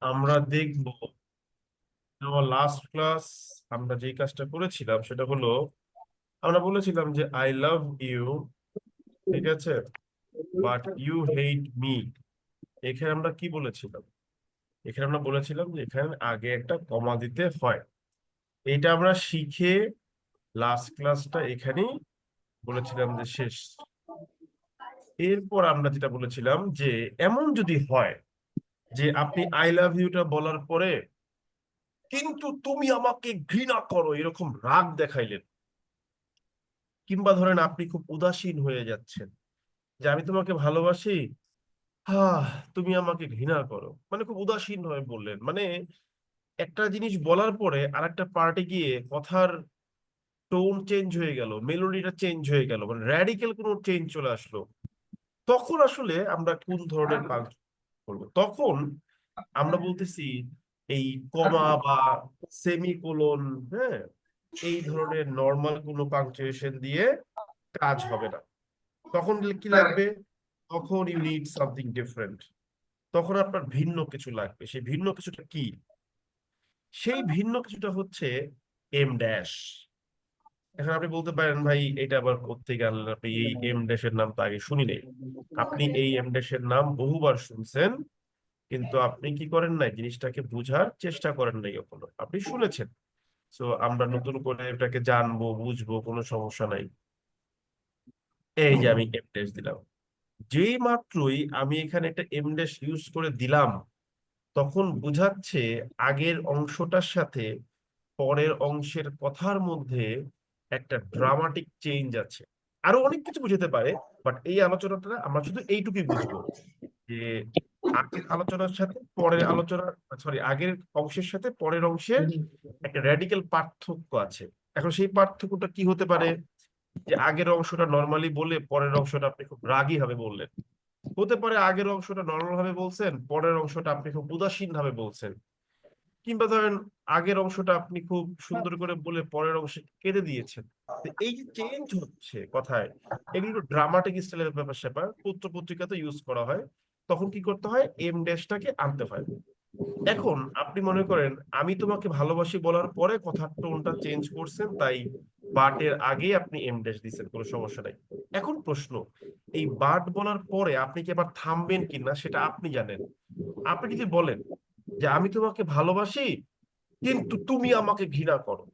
আমরা দেখব আমার লাস্ট ক্লাস আমরা যে কাজটা করেছিলাম সেটা হলো আমরা বলেছিলাম যে আই লাভ ইউ, ঠিক আছে, বাট ইউ হেট মি। এখানে আমরা কি বলেছিলাম? এখানে আমরা বলেছিলাম যে এখানে আগে একটা কমা দিতে হয়। এটা আমরা শিখে লাস্ট ক্লাসটা এখানেই বলেছিলাম যে শেষ। এরপর আমরা যেটা বলেছিলাম যে এমন যদি হয় যে আপনি আই লাভ ইউটা বলার পরে কিন্তু তুমি আমাকে ঘৃণা করো এরকম রাগ দেখাইলেন, কিংবা ধরেন আপনি খুব উদাসীন হয়ে যাচ্ছেন যে আমি তোমাকে ভালোবাসি, হ্যাঁ, তুমি আমাকে ঘৃণা করো, মানে খুব উদাসীন হয়ে বললেন, মানে একটা জিনিস বলার পরে আরেকটা পার্টে গিয়ে কথার টোন চেঞ্জ হয়ে গেল, মেলোডিটা চেঞ্জ হয়ে গেল, মানে র্যাডিক্যাল কোনো চেঞ্জ চলে আসলো। তখন আসলে আমরা কোন ধরনের পাংচুয়েশন করবো? তখন আমরা বলতেছি এই কমা বা সেমিকোলন, হ্যাঁ, এই ধরনের নর্মাল কোনো পাংচুয়েশন দিয়ে কাজ হবে না। তখন কি লাগবে? তখন ইউ নিড সামথিং ডিফারেন্ট। তখন আপনার ভিন্ন কিছু লাগবে। সেই ভিন্ন কিছুটা কি? সেই ভিন্ন কিছুটা হচ্ছে এম ড্যাশ। এখন আপনি বলতে পারেন, ভাই এটা আবার কোত্থেকে আনলেন? আপনি এই এম ড্যাশের নাম তো আগে শুনি নাই। আপনি এই এম ড্যাশের নাম বহুবার শুনছেন, কিন্তু আপনি কি করেন নাই, জিনিসটাকে বুঝার চেষ্টা করেন নাই কখনো। আপনি শুনেছেন, তো আমরা নতুন করে এটাকে জানবো, বুঝবো, কোনো সমস্যা নাই। এই যে আমি এম ড্যাশ দিলাম, যেই মাত্রই আমি এখানে একটা এম ড্যাশ ইউজ করে দিলাম, তখন বুঝাচ্ছে আগের অংশটার সাথে পরের অংশের কথার মধ্যে একটা ড্রামাটিক চেঞ্জ আছে। আরো অনেক কিছু বুঝাতে পারে, বাট এই আলোচনাটা আমরা শুধু এইটুকুই বুঝবো যে আগের আলোচনার সাথে পরের আলোচনা, সরি, আগের অংশের সাথে পরের অংশের একটা র্যাডিক্যাল পার্থক্য আছে। এখন সেই পার্থক্যটা কি হতে পারে? যে আগের অংশটা নর্মালি বলে পরের অংশটা আপনি খুব রাগী ভাবে বললেন। হতে পারে আগের অংশটা নর্মাল ভাবে বলছেন, পরের অংশটা আপনি খুব উদাসীন ভাবে বলছেন। কিংবা ধরেন আগের অংশটা আপনি খুব সুন্দর করে বলে পরের অংশে কেটে দিয়েছেন। তো এই যে চেঞ্জ হচ্ছে কথায়, এগুলো ড্রামাটিক স্টাইলের ব্যাপার স্যাপার, পত্র পত্রিকাতে ইউজ করা হয়। তখন কি করতে হয়? এম ড্যাশটাকে আনতে হয়। এখন আপনি মনে করেন আমি তোমাকে ভালোবাসি বলার পরে কথার টোনটা চেঞ্জ করছেন, তাই বাটের আগে আপনি এম ড্যাশ দিচ্ছেন, কোনো সমস্যা নাই। এখন প্রশ্ন, এই বাট বলার পরে আপনি কি আবার থামবেন কিনা সেটা আপনি জানেন। আপনি যদি বলেন যে আমি তোমাকে ভালোবাসি কিন্তু তুমি আমাকে ঘৃণা করো,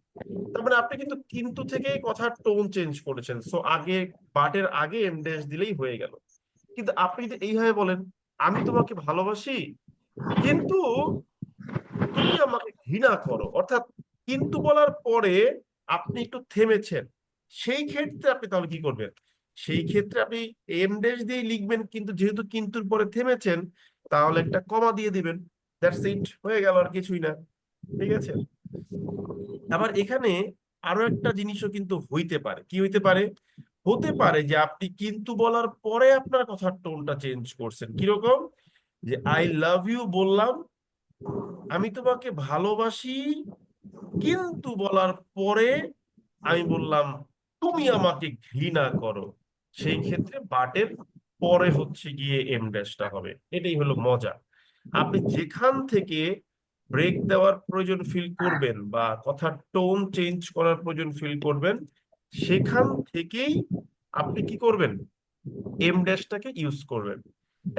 তার মানে আপনি কিন্তু থেকে কথার টোন চেঞ্জ করেছেন। সো আগে বাটের আগে এম ড্যাশ দিলেই হয়ে গেল। কিন্তু আপনি যদি এইভাবে বলেন আমি তোমাকে ভালোবাসি কিন্তু তুমি আমাকে ঘৃণা করো, অর্থাৎ কিন্তু বলার পরে আপনি একটু থেমেছেন, সেই ক্ষেত্রে আপনি তাহলে কি করবেন? সেই ক্ষেত্রে আপনি এম ড্যাশ দিয়ে লিখবেন, কিন্তু যেহেতু কিন্তুর পরে থেমেছেন, তাহলে একটা কমা দিয়ে দিবেন। দ্যাটস ইট, হয়ে গেল, আর কিছুই না। ঠিক আছে। আবার এখানে আরো একটা জিনিসও কিন্তু হইতে পারে। কি হইতে পারে? হতে পারে যে আপনি কিন্তু বলার পরে আপনার কথার টোনটা চেঞ্জ করছেন। কিরকম? যে আই লাভ ইউ বললাম, আমি তোমাকে ভালোবাসি, কিন্তু বলার পরে আমি বললাম তুমি আমাকে ঘৃণা করো। সেই ক্ষেত্রে বাটের পরে হচ্ছে গিয়ে এম ড্যাশটা হবে। এটাই হলো মজা। আপনি যেখান থেকে ব্রেক দেওয়ার প্রয়োজন ফিল করবেন বা কথার টোন চেঞ্জ করার প্রয়োজন ফিল করবেন, সেখান থেকেই আপনি কি করবেন? এম ড্যাশটাকে ইউজ করবেন।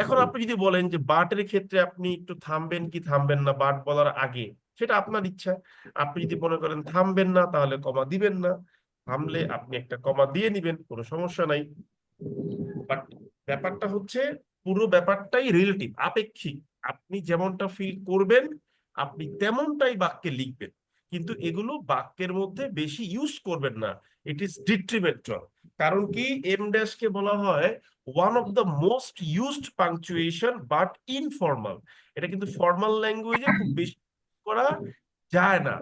এখন আপনি যদি বলেন যে বাটের ক্ষেত্রে আপনি একটু থামবেন কি থামবেন না বাট বলার আগে, সেটা আপনার ইচ্ছা। আপনি যদি মনে করেন থামবেন না, তাহলে কমা দিবেন না। থামলে আপনি একটা কমা দিয়ে নিবেন, কোনো সমস্যা নাই। বাট ব্যাপারটা হচ্ছে, পুরো ব্যাপারটাই রিলেটিভ, আপেক্ষিক। আপনি যেমনটা ফিল করবেন আপনি তেমনটাই বাক্যে লিখবেন, কিন্তু এগুলো বাক্যের মধ্যে বেশি ইউজ করবেন না। It is ডিট্রিমেন্টাল। কারণ কি, এম ড্যাশ কে বলা হয় one of the most used punctuation but informal. এটা কিন্তু ফর্মাল ল্যাঙ্গুয়েজে খুব বেশি করা যায় না।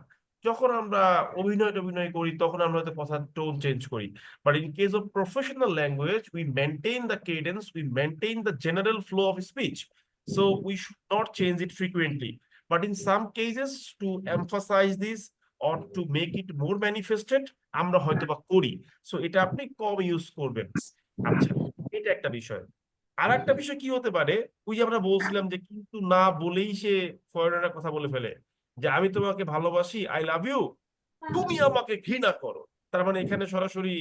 যখন আমরা অভিনয় টভিনয় করি তখন আমরা হয়তো কথার টোন চেঞ্জ করি, but in case of professional language we maintain the cadence, we maintain the general flow of speech, so we should not change it frequently. But in some cases, to emphasize this or to make it more manifested, আমরা হয়তো বা করি। So এটা আপনি কম use করবেন। আচ্ছা, এটা একটা বিষয়। আর একটা বিষয় কি হতে পারে, ওই যে আমরা বলছিলাম যে কিন্তু না বলেই সে ফরেনার কথা বলে ফেলে, যে আমি তোমাকে ভালোবাসি, আই লাভ ইউ, তুমি আমাকে ঘৃণা করো। তার মানে এখানে সরাসরি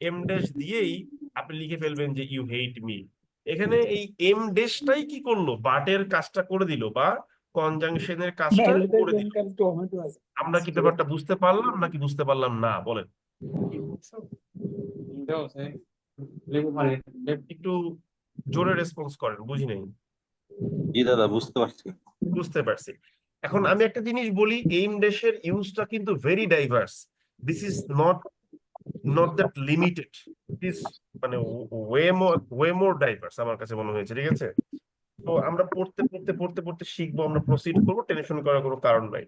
এম ড্যাশ দিয়েই আপনি লিখে ফেলবেন যে ইউ হেট মি। এখানে এই এম ড্যাশটাই কি করলো, বাটের কাজটা করে দিল, বা কনজাংশনের কাজটা করে দিল। আমরা কি ব্যাপারটা বুঝতে পারলাম নাকি বুঝতে পারলাম না বলেন? একটু জোরে রেসপন্স করেন, বুঝি নাই। জি দাদা, বুঝতে পারছি। বুঝতে পারছি। এখন আমি একটা জিনিস বলি, এইম ড্যাশের ইউজটা কিন্তু very diverse. This is not not that limited, it is মানে ওয়ে মোর ডাইভার্স আমার কাছে মনে হয়েছে, ঠিক আছে? তো আমরা পড়তে পড়তে পড়তে পড়তে শিখবো, আমরা প্রসিড করবো, টেনশন করার কোনো কারণ নাই।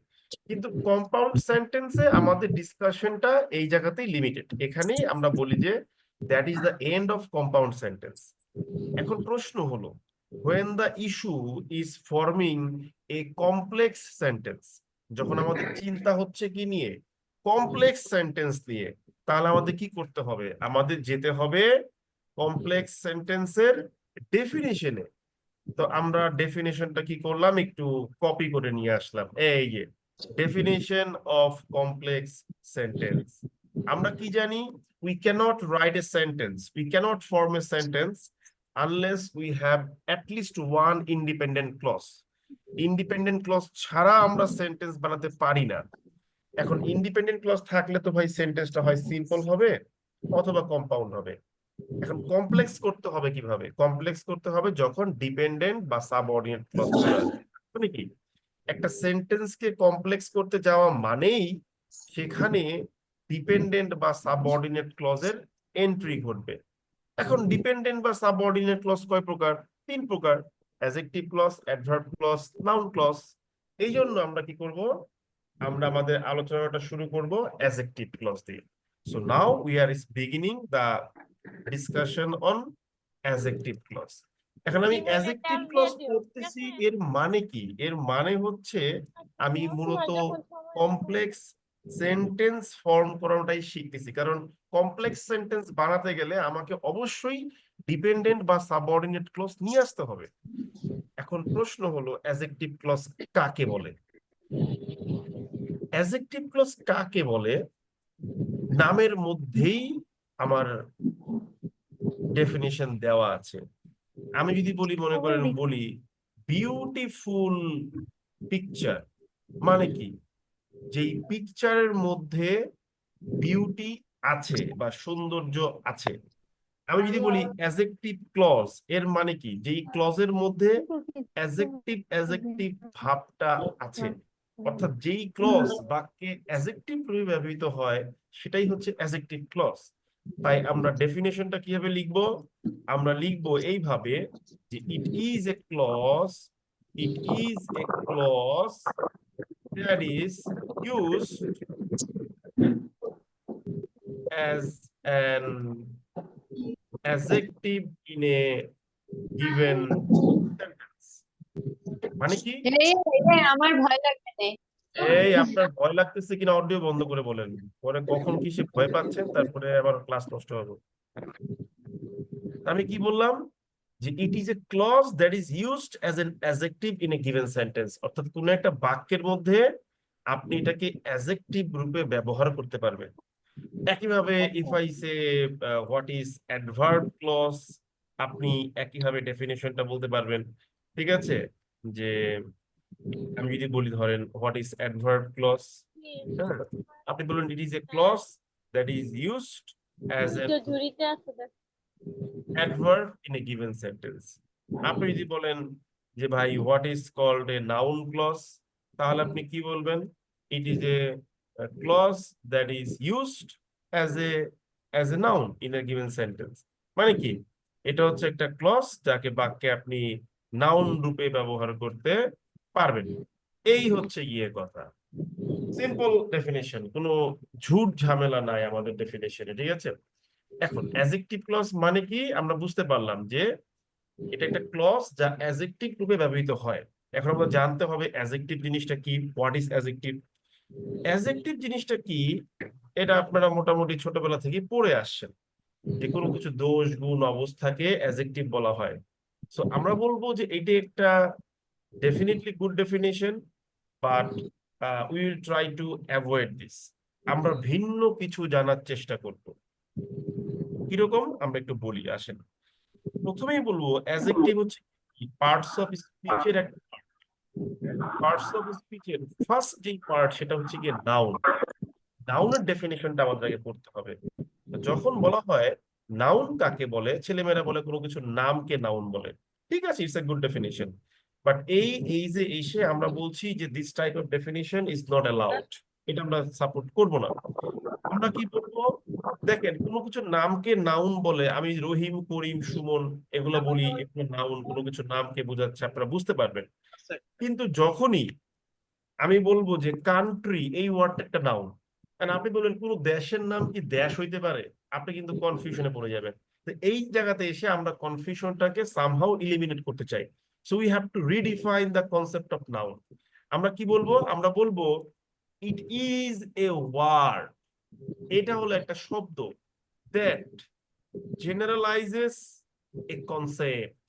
কিন্তু কম্পাউন্ড সেন্টেন্সে আমাদের ডিসকাশনটা এই জায়গাতেই লিমিটেড, এখানেই আমরা বলি যে that is the end of compound sentence. এখন প্রশ্ন হলো, when the issue is forming a complex sentence, যখন আমাদের চিন্তা হচ্ছে কি নিয়ে, কমপ্লেক্স সেন্টেন্স নিয়ে, তাহলে আমাদের কি করতে হবে, আমাদের যেতে হবে কমপ্লেক্স সেন্টেন্সের ডেফিনিশনে। তো আমরা ডেফিনেশনটা কি করলাম, একটু কপি করে নিয়ে আসলাম, এই যে ডেফিনেশন অফ কমপ্লেক্স সেন্টেন্স। আমরা কি জানি, we cannot write a sentence, we cannot form a sentence unless we have at least one independent clause. Independent clause ছাড়া আমরা সেন্টেন্স বানাতে পারি না। এখন ইন্ডিপেন্ডেন্ট ক্লজ থাকলে তো ভাই সেন্টেন্সটা হয় সিম্পল হবে অথবা কম্পাউন্ড হবে। এখন কমপ্লেক্স করতে হবে কিভাবে, কমপ্লেক্স করতে হবে যখন ডিপেন্ডেন্ট বা সাবঅর্ডিনেট ক্লজ চলে আসবে। মানে কি, একটা সেন্টেন্সকে কমপ্লেক্স করতে যাওয়া মানেই সেখানে ডিপেন্ডেন্ট বা সাবঅর্ডিনেট ক্লজের এন্ট্রি ঘটবে। এখন ডিপেন্ডেন্ট বা সাবঅর্ডিনেট ক্লজ কয় প্রকার? তিন প্রকার: adjective clause, adverb clause, noun clause. এই জন্য আমরা কি করব, আমরা আমাদের আলোচনাটা শুরু করব অ্যাডজেক্টিভ ক্লজ দিয়ে। So now we are beginning the discussion on adjective clause. এখন আমি অ্যাডজেক্টিভ ক্লজ পড়তেছি, এর মানে কি? এর মানে হচ্ছে আমি মূলত কমপ্লেক্স সেন্টেন্স ফর্ম করাটাই শিখতেছি, কারণ কমপ্লেক্স সেন্টেন্স বানাতে গেলে আমাকে অবশ্যই ডিপেন্ডেন্ট বা সাবঅর্ডিনেট ক্লজ নিয়ে আসতে হবে। এখন প্রশ্ন হলো, অ্যাডজেক্টিভ ক্লজ কাকে বলে? অ্যাডজেক্টিভ ক্লজ কাকে বলে, নামের মধ্যেই আমার ডেফিনিশন দেওয়া আছে। আমি যদি বলি, মনে করেন বলি বিউটিফুল পিকচার, মানে কি, যেই পিকচারের মধ্যে বিউটি আছে বা সৌন্দর্য আছে। আমি যদি বলি অ্যাডজেক্টিভ ক্লজ, এর মানে কি, যেই ক্লজের মধ্যে অ্যাডজেক্টিভ অ্যাডজেক্টিভ ভাবটা আছে। অর্থাৎ যেই ক্লজ বাক্যে অ্যাডজেক্টিভ রূপে ব্যবহৃত হয় সেটাই হচ্ছে অ্যাডজেক্টিভ ক্লজ। তাই আমরা ডেফিনেশনটা কিভাবে লিখবো, আমরা লিখবো এইভাবে যে it is a clause, it is a clause that is used as an adjective in a given sentence. মানে কি, আমার ভয় লাগবে না। এই আপনার ভয় লাগতেছে কিনা অডিও বন্ধ করে বলেন, পরে কখন কি সে ভয় পাচ্ছেন তারপরে আবার ক্লাস নষ্ট হবে। আমি কি বললাম, যে it is a clause that is used as an adjective in a given sentence. অর্থাৎ কোন একটা বাক্যের মধ্যে আপনি এটাকে অ্যাডজেক্টিভ রূপে ব্যবহার করতে পারবেন। একইভাবে if I say what is adverb clause, আপনি একইভাবে ডেফিনেশনটা বলতে পারবেন। ঠিক আছে, যে আমি যদি বলি ধরেন হোয়াট ইজ অ্যাডভার্ব ক্লজ, হ্যাঁ, আপনি বলুন it is a clause that is used as an adverb in a given sentence. আপনি যদি বলেন যে ভাই what is called a noun clause, তাহলে আপনি কি বলবেন, it is a clause that is used as a noun in a given sentence. মানে কি, এটা হচ্ছে একটা ক্লজ যাকে বাক্যে আপনি নাউন রূপে ব্যবহার করতে পারবেন। এই হচ্ছে গিয়ে কথা, সিম্পল ডেফিনেশন, কোনো ঝুট ঝামেলা নাই আমাদের ডেফিনেশনে, ঠিক আছে? এখন অ্যাডজেক্টিভ ক্লজ মানে কি আমরা বুঝতে পারলাম, যে এটা একটা ক্লজ যা অ্যাডজেক্টিভ রূপে ব্যবহৃত হয়। এখন আমরা জানতে হবে অ্যাডজেক্টিভ জিনিসটা কি, হোয়াট ইজ অ্যাডজেক্টিভ। অ্যাডজেক্টিভ জিনিসটা কি, এটা আপনারা মোটামুটি ছোটবেলা থেকে পড়ে আসছেন, যে কোনো কিছু দোষ গুণ অবস্থাকে অ্যাডজেক্টিভ বলা হয়। সো আমরা বলবো যে এটা একটা definitely good definition, but we will try to avoid this. আমরা ভিন্ন কিছু জানার চেষ্টা করব। কিরকম আমরা একটু বলি, আসেন। প্রথমেই বলবো অ্যাডজেক্টিভ হচ্ছে পার্টস অফ স্পিচের একটা পার্টস অফ স্পিচের ফার্স্ট যে পার্ট সেটা হচ্ছে গিয়ে নাউন। নাউনের ডেফিনেশনটা আমাদেরকে পড়তে হবে। তো যখন বলা হয় নাউন কাকে বলে, ছেলেমেয়েরা বলে কোনো কিছু নামকে নাউন বলে। ঠিক আছে, it's a good definition, but এই যে এসে আমরা বলছি যে this type of definition is not allowed, এটা আমরা সাপোর্ট করব না। আমরা কি বলবো, দেখেন কোনো কিছু নামকে নাউন বলে, আমি রহিম, করিম, সুমন এগুলো বলি, এগুলো নাউন, কোনো কিছু নামকে বোঝাচ্ছে, আপনারা বুঝতে পারবেন। কিন্তু যখনই আমি বলবো যে কান্ট্রি, এই ওয়ার্ডটা একটা নাউন, কারণ আপনি বলবেন কোন দেশের নাম কি দেশ হইতে পারে, আপনি কিন্তু কনফিউশনে পড়ে যাবেন। তো এই জায়গাতে এসে আমরা কনফিউশনটাকে সামহাউ ইলিমিনেট করতে চাই। So we have to redefine the concept of noun. আমরা কি বলবো, আমরা বলবো ইট ইজ এ ওয়ার্ড, এটা হলো একটা শব্দ দ্যাট জেনারেলাইজেস এ কনসেপ্ট,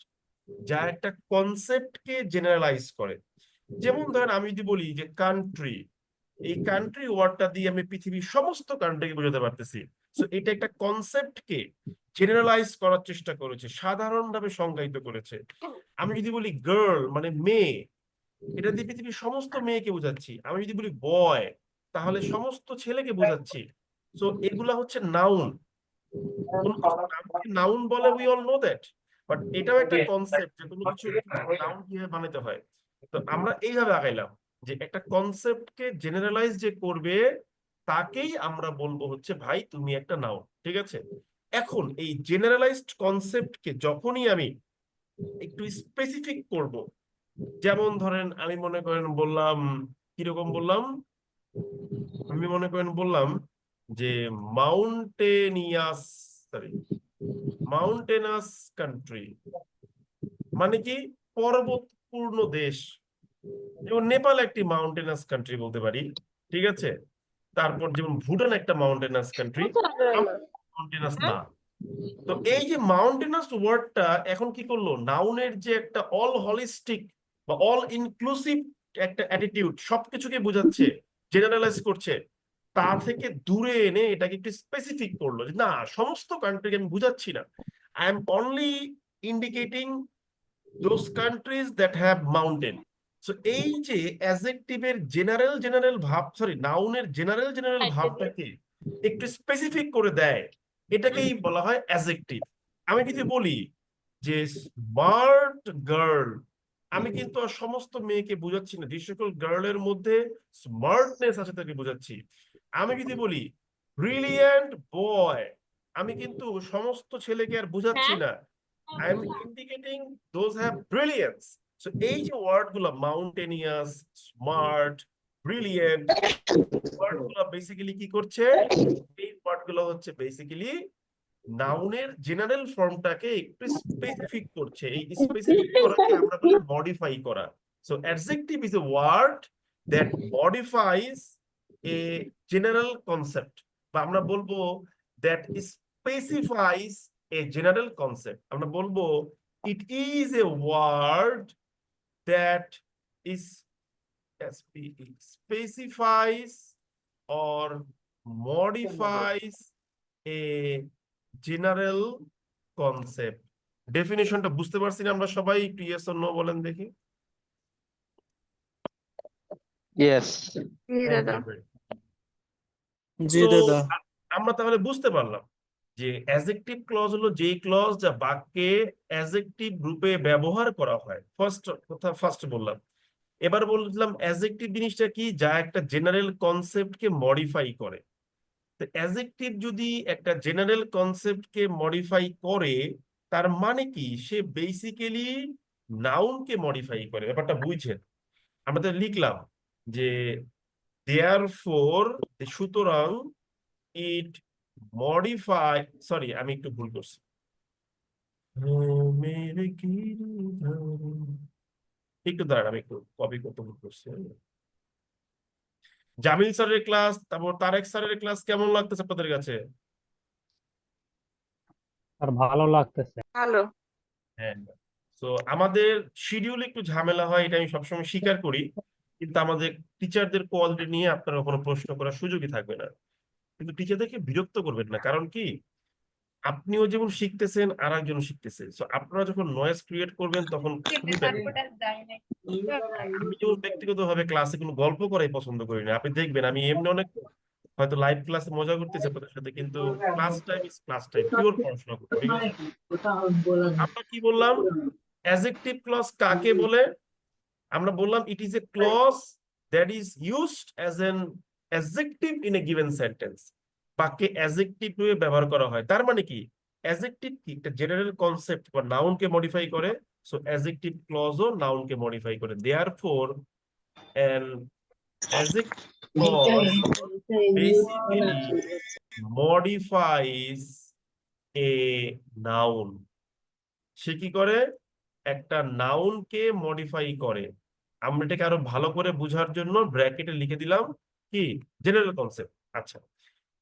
যা একটা কনসেপ্টকে জেনারেলাইজ করে। যেমন ধরেন আমি যদি বলি যে কান্ট্রি, এই কান্ট্রি ওয়ার্ডটা দিয়ে আমি পৃথিবীর সমস্ত কান্ট্রিকে বোঝাতে পারতেছি। সো এটা একটা কনসেপ্টকে জেনারেলাইজ করার চেষ্টা করেছে, সাধারণভাবে সংজ্ঞায়িত করেছে। আমি যদি বলি গার্ল মানে মেয়ে, এটা দিয়ে পৃথিবীর সমস্ত মেয়েকে বোঝাচ্ছি। আমি যদি বলি বয়, তাহলে সমস্ত ছেলেকে বোঝাচ্ছি। সো এগুলা হচ্ছে নাউন। কোনো কিছু নামকে নাউন বলে, we all know that, but এটাও একটা কনসেপ্ট যে কোনো কিছু নাউন কিভাবে বানাতে হয়। তো আমরা এইভাবে আগাইলাম যে একটা কনসেপ্টকে জেনারেলাইজ যে করবে তাকেই আমরা বলবো হচ্ছে ভাই তুমি একটা নাউন, ঠিক আছে। এখন এই জেনারেলাইজড কনসেপ্টকে যখনই আমি একটু স্পেসিফিক করব, যেমন ধরেন আমি মনে করেন বললাম, কিরকম বললাম, আমি মনে করেন বললাম যে মাউন্টেনিয়াস, সরি, মাউন্টেনাস কান্ট্রি, মানে কি পর্বতপূর্ণ দেশ। যেমন নেপাল একটি মাউন্টেনাস কান্ট্রি বলতে পারি, ঠিক আছে। তারপর যেমন ভুটান একটা মাউন্টেনাস কান্ট্রি, মাউন্টেনাস না। তো এই যে মাউন্টেনাস ওয়ার্ডটা এখন কি করলো, নাউনের যে একটা অল হলিস্টিক বা অল ইনক্লুসিভ একটা অ্যাটিটিউড, সবকিছুকে বোঝাচ্ছে, জেনারেলাইজ করছে, তা থেকে দূরে এনে এটাকে একটু স্পেসিফিক করলো যে না, সমস্ত কান্ট্রিকে আমি বুঝাচ্ছি না, I am only indicating those countries that have mountain. So এই যে অ্যাডজেক্টিভের জেনারেল জেনারেল ভাব, সরি নাউনের জেনারেল জেনারেল ভাবটাকে একটু স্পেসিফিক করে দেয়, এটাকেই বলা হয় অ্যাডজেক্টিভ। আমি যদি বলি যে স্মার্ট গার্ল, আমি কিন্তু আর সমস্ত মেয়েকে বোঝাচ্ছি না, যে সকল গার্লের মধ্যে স্মার্টনেস আছে তাকে বোঝাচ্ছি। আমি যদি বলি ব্রিলিয়ান্ট বয়, আমি কিন্তু সমস্ত ছেলেকে আর বোঝাচ্ছি না, I am indicating those have brilliance. So এই যে ওয়ার্ড গুলো মাউন্টেনিয়াস, স্মার্ট, ব্রিলিয়েন্ট, ওয়ার্ড গুলো বেসিক্যালি কি করছে, এই ওয়ার্ড গুলো হচ্ছে বেসিক্যালি নাউনের জেনারেল ফর্মটাকে একটু স্পেসিফিক করছে। এই স্পেসিফিক করাকে আমরা বলি মডিফাই করা। So adjective is a word that modifies a general concept, বা আমরা বলবো that specifies a general concept. আমরা বলবো it is a word that is specifies or modifies a general concept. ডেফিনেশনটা বুঝতে পারছি না আমরা সবাই? একটু ইয়েস অর নো বলেন দেখি। Yes. Thank you very much. G So, দাদা। আমরা তাহলে বুঝতে পারলাম যে অ্যাডজেক্টিভ ক্লজ হলো যেই ক্লজ যা বাক্যে অ্যাডজেক্টিভ রূপে ব্যবহার করা হয়। ফার্স্ট বললাম। এবার বললাম অ্যাডজেক্টিভ জিনিসটা কি, যা একটা জেনারেল কনসেপ্টকে মডিফাই করে। তো অ্যাডজেক্টিভ যদি একটা জেনারেল কনসেপ্টকে মডিফাই করে, তার মানে কি, সে বেসিক্যালি নাউনকে মডিফাই করে। ব্যাপারটা বুঝছেন? আমরা তো লিখলাম যে দেয়ারফর, সুতরাং, ইট মডিফাই, সরি আমি একটু ভুল করছি, একটু দাঁড়ান, আমি একটু কপি করতে ভুল করছি। জামিল স্যারের ক্লাস, তারপর তারেক স্যারের ক্লাস কেমন লাগতেছে আপনাদের কাছে? আর ভালো লাগতেছে। ভালো। হ্যাঁ। তো আমাদের শিডিউল একটু ঝামেলা হয়, এটা আমি সবসময় স্বীকার করি, কিন্তু আমাদের টিচারদের কোয়ালিটি নিয়ে আপনারা কোনো প্রশ্ন করার সুযোগই থাকবে না। কিন্তু টিচারদেরকে বিরক্ত করবেন না, কারণ কি, আপনিও যেমন শিখতেছেন আর একজন শিখতেছে, তো আপনারা যখন নয়েজ ক্রিয়েট করবেন তখন খুবই ব্যাড। আমি যেমন ব্যক্তিগতভাবে ক্লাসে কোনো গল্প করাই পছন্দ করি না। আপনি দেখবেন আমি এমনি অনেক হয়তো লাইভ ক্লাসে মজা করতেছি আপনাদের সাথে, কিন্তু class time is class time, pure পড়াশোনা করবো, ঠিক আছে? আমরা কি বললাম, অ্যাডজেক্টিভ ক্লজ কাকে বলে? আমরা বললাম it is a clause that is used as an adjective in a given sentence. বাক্যে অ্যাডজেক্টিভ রূপে ব্যবহার করা হয়। তার মানে কি, অ্যাডজেক্টিভ কি একটা জেনারেল কনসেপ্ট বা নাউনকে মডিফাই করে, সো অ্যাডজেক্টিভ ক্লজও নাউনকে মডিফাই করে। Therefore an adjective clause basically modifies a noun. সে কি করে, একটা নাউনকে মডিফাই করে। আমরা এটাকে আরো ভালো করে বোঝার জন্য ব্র্যাকেটে লিখে দিলাম কি, জেনারেল কনসেপ্ট। আচ্ছা,